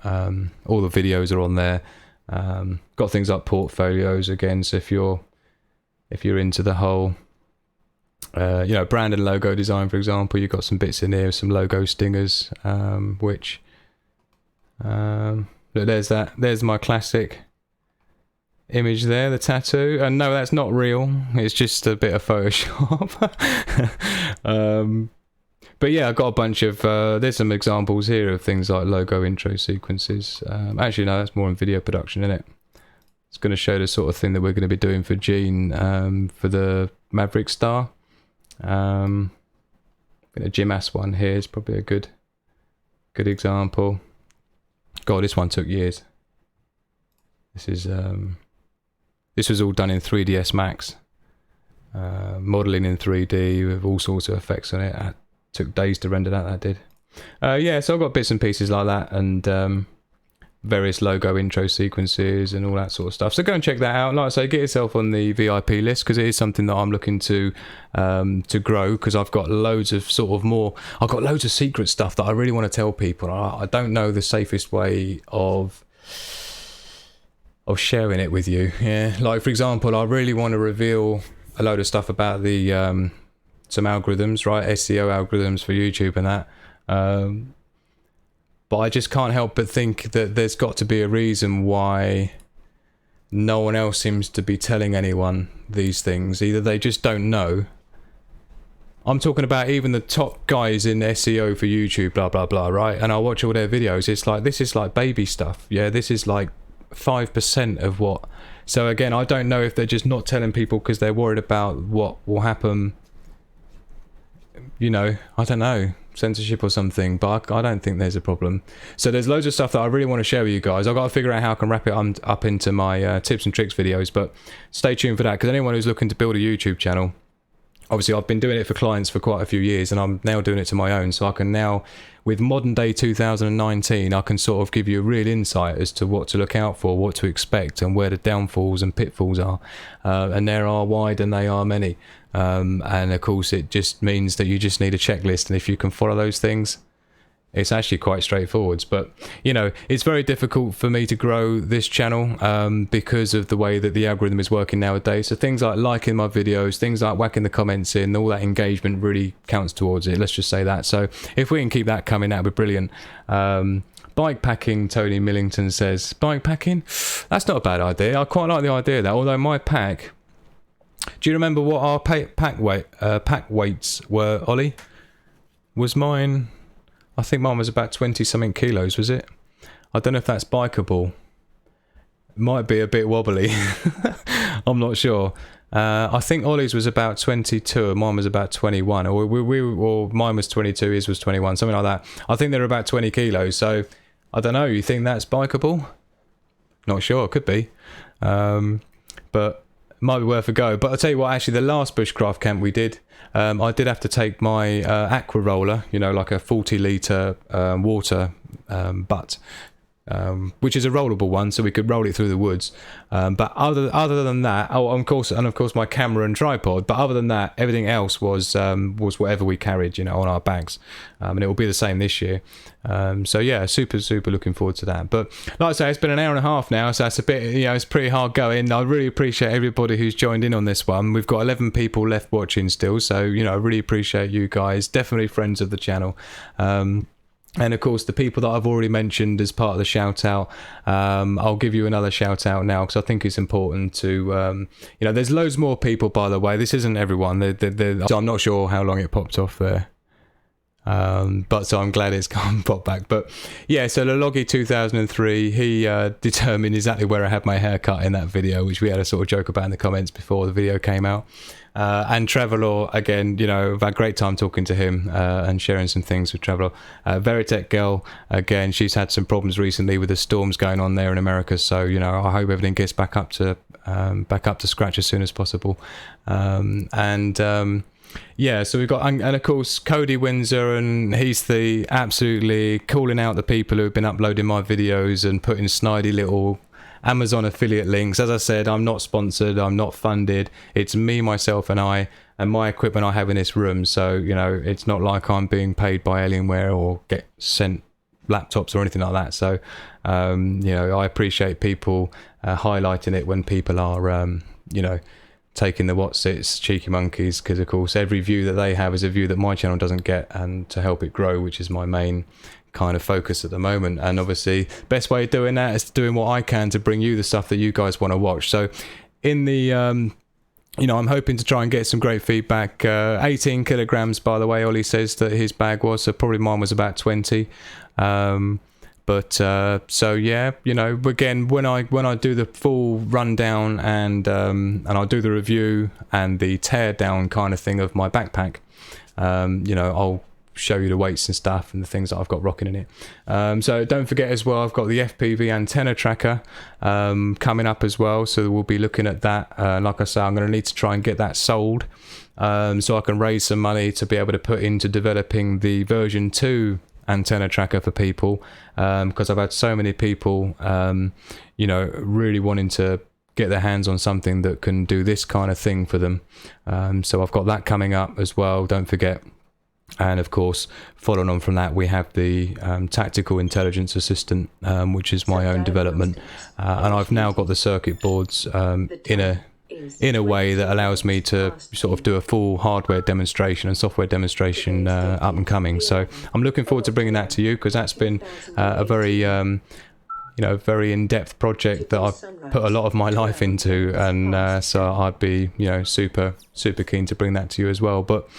all the videos are on there. Got things like portfolios again, so if you're into the whole you know, brand and logo design, for example, you've got some bits in here, some logo stingers, which look, there's my classic image there, the tattoo. And no, that's not real, it's just a bit of Photoshop. But yeah, I've got a bunch of there's some examples here of things like logo intro sequences. Actually no, that's more in video production, isn't it? It's going to show the sort of thing that we're going to be doing for Gene for the Maverick Star. A Jim Ass one here is probably a good example. God, this one took years. This was all done in 3ds Max, modeling in 3D with all sorts of effects on it. It took days to render that did. Yeah, so I've got bits and pieces like that, and various logo intro sequences and all that sort of stuff. So go and check that out. Like I say, get yourself on the VIP list, because it is something that I'm looking to grow, because I've got loads of I've got loads of secret stuff that I really want to tell people. I don't know the safest way of sharing it with you. Yeah, like for example, I really want to reveal a load of stuff about the some algorithms, right? SEO algorithms for YouTube and that. But I just can't help but think that there's got to be a reason why no one else seems to be telling anyone these things. Either they just don't know. I'm talking about even the top guys in SEO for YouTube, blah, blah, blah, right? And I watch all their videos. It's like, this is like baby stuff. Yeah, this is like 5% of what. So again, I don't know if they're just not telling people because they're worried about what will happen. You know, I don't know, censorship or something, but I don't think there's a problem. So there's loads of stuff that I really want to share with you guys. I've got to figure out how I can wrap it up into my tips and tricks videos, but stay tuned for that, because anyone who's looking to build a YouTube channel, obviously I've been doing it for clients for quite a few years, and I'm now doing it to my own, so I can now, with modern day 2019, I can sort of give you a real insight as to what to look out for, what to expect, and where the downfalls and pitfalls are. And there are wide and they are many. And of course it just means that you just need a checklist, and if you can follow those things, it's actually quite straightforward. But you know, it's very difficult for me to grow this channel because of the way that the algorithm is working nowadays. So things like liking my videos, things like whacking the comments in, all that engagement really counts towards it, let's just say that. So if we can keep that coming, that'd be brilliant. Bike packing, Tony Millington says. Bike packing? That's not a bad idea. I quite like the idea of that, although my pack... Do you remember what our pack weights were, Ollie? Was mine... I think mine was about 20-something kilos, was it? I don't know if that's bikeable. Might be a bit wobbly. I'm not sure. I think Ollie's was about 22 and mine was about 21. Or mine was 22, his was 21, something like that. I think they're about 20 kilos. So, I don't know. You think that's bikeable? Not sure. Could be. But... might be worth a go. But I'll tell you what, actually the last bushcraft camp we did, I did have to take my aqua roller, you know, like a 40 litre water butt, which is a rollable one, so we could roll it through the woods. But other than that, of course my camera and tripod, but other than that, everything else was whatever we carried, you know, on our backs. And it will be the same this year. So yeah, super looking forward to that. But like I say, it's been an hour and a half now, so that's a bit, you know, it's pretty hard going. I really appreciate everybody who's joined in on this one. We've got 11 people left watching still, so you know, I really appreciate you guys. Definitely friends of the channel. And of course, the people that I've already mentioned as part of the shout out, I'll give you another shout out now, because I think it's important to, you know, there's loads more people, by the way. This isn't everyone. I'm not sure how long it popped off there. But so I'm glad it's gone popped back. But yeah, so Lologi 2003, he determined exactly where I had my haircut in that video, which we had a sort of joke about in the comments before the video came out. And Travelor, again, you know, I've had a great time talking to him and sharing some things with Travelor. Veritech Girl, again, she's had some problems recently with the storms going on there in America, so you know, I hope everything gets back up to scratch as soon as possible. Yeah, so we've got, and of course Cody Windsor, and he's the absolutely calling out the people who've been uploading my videos and putting snidey little Amazon affiliate links. As I said, I'm not sponsored, I'm not funded. It's me, myself and I, and my equipment I have in this room. So, you know, it's not like I'm being paid by Alienware or get sent laptops or anything like that. So, you know, I appreciate people highlighting it when people are, you know, taking the what's-its, cheeky monkeys, because of course every view that they have is a view that my channel doesn't get, and to help it grow, which is my main kind of focus at the moment. And obviously best way of doing that is doing what I can to bring you the stuff that you guys want to watch. So in the you know, I'm hoping to try and get some great feedback. 18 kilograms, by the way, Ollie says that his bag was, so probably mine was about 20. But so yeah, you know, again, when I do the full rundown and I'll do the review and the tear down kind of thing of my backpack, you know, I'll show you the weights and stuff and the things that I've got rocking in it. So don't forget as well, I've got the FPV antenna tracker coming up as well, so we'll be looking at that. Like I say, I'm going to need to try and get that sold, so I can raise some money to be able to put into developing the version 2 antenna tracker for people, because I've had so many people you know, really wanting to get their hands on something that can do this kind of thing for them. So I've got that coming up as well, don't forget. And of course, following on from that, we have the tactical intelligence assistant, which is my own development, and I've now got the circuit boards in a in a way that allows me to sort of do a full hardware demonstration and software demonstration up and coming. So I'm looking forward to bringing that to you, because that's been a very very in-depth project that I've put a lot of my life into, and so I'd be super keen to bring that to you as well. But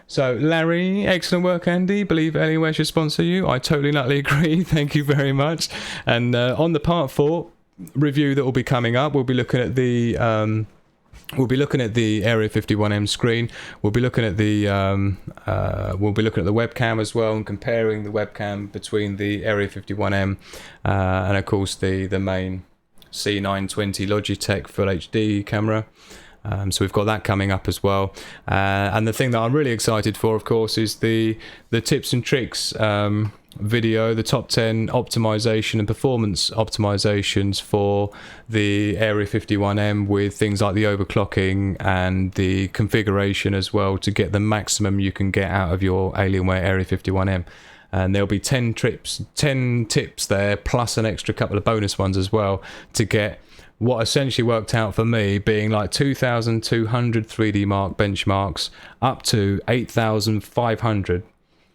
so Larry, excellent work, Andy. Believe Alienware should sponsor you. I totally nutly agree. Thank you very much. And on the part 4 review that will be coming up, we'll be looking at the Area 51M screen. We'll be looking at the webcam as well, and comparing the webcam between the Area 51M and of course the main C920 Logitech Full HD camera. So we've got that coming up as well. And the thing that I'm really excited for, of course, is the tips and tricks video, the top 10 optimization and performance optimizations for the Area 51M, with things like the overclocking and the configuration as well, to get the maximum you can get out of your Alienware Area 51M. And there'll be 10 tips there, plus an extra couple of bonus ones as well, to get what essentially worked out for me being like 2,200 3D Mark benchmarks up to 8,500.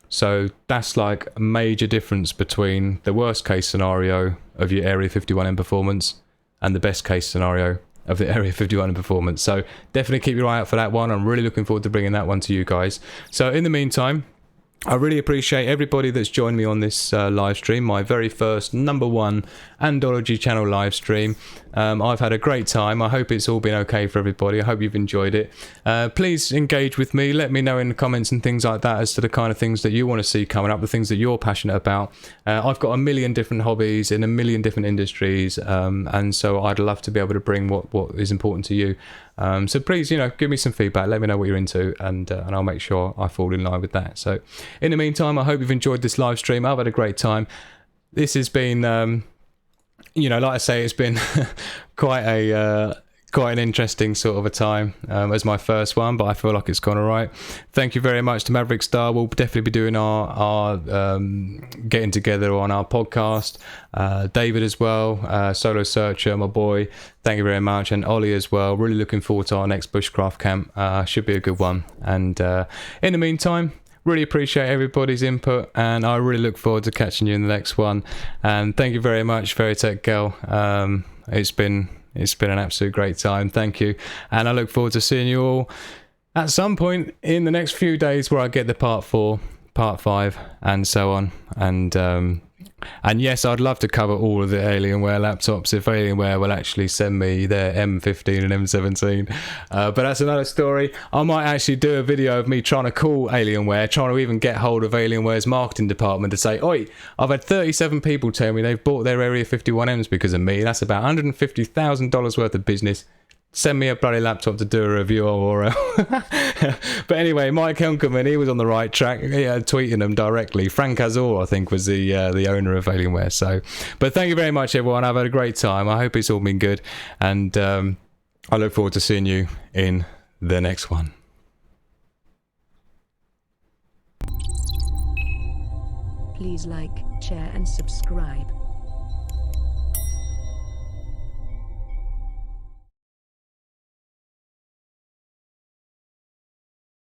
So that's like a major difference between the worst case scenario of your Area 51M performance and the best case scenario of the Area 51M performance. So definitely keep your eye out for that one. I'm really looking forward to bringing that one to you guys. So in the meantime, I really appreciate everybody that's joined me on this live stream, my very first #1 Andology channel live stream. I've had a great time. I hope it's all been okay for everybody. I hope you've enjoyed it. Please engage with me. Let me know in the comments and things like that as to the kind of things that you want to see coming up, the things that you're passionate about. I've got a million different hobbies in a million different industries, and so I'd love to be able to bring what is important to you. So please, give me some feedback. Let me know what you're into, and I'll make sure I fall in line with that. So in the meantime, I hope you've enjoyed this live stream. I've had a great time. This has been, like I say, it's been quite an interesting sort of a time as my first one, but I feel like it's gone all right. Thank you very much to Maverick Star. We'll definitely be doing our getting together on our podcast. David as well, Solo Searcher, my boy. Thank you very much, and Ollie as well. Really looking forward to our next Bushcraft camp. Should be a good one. And in the meantime, really appreciate everybody's input, and I really look forward to catching you in the next one. And thank you very much, Veritech Girl. It's been an absolute great time. Thank you. And I look forward to seeing you all at some point in the next few days, where I get the part 4, part 5, and so on. And yes, I'd love to cover all of the Alienware laptops if Alienware will actually send me their M15 and M17. But that's another story. I might actually do a video of me trying to call Alienware, trying to even get hold of Alienware's marketing department to say, oi, I've had 37 people tell me they've bought their Area 51Ms because of me. That's about $150,000 worth of business. Send me a bloody laptop to do a review of. But anyway, Mike Helmkerman, he was on the right track, tweeting them directly. Frank Azor, I think, was the owner of Alienware. So, but thank you very much, everyone. I've had a great time. I hope it's all been good, and I look forward to seeing you in the next one. Please like, share and subscribe.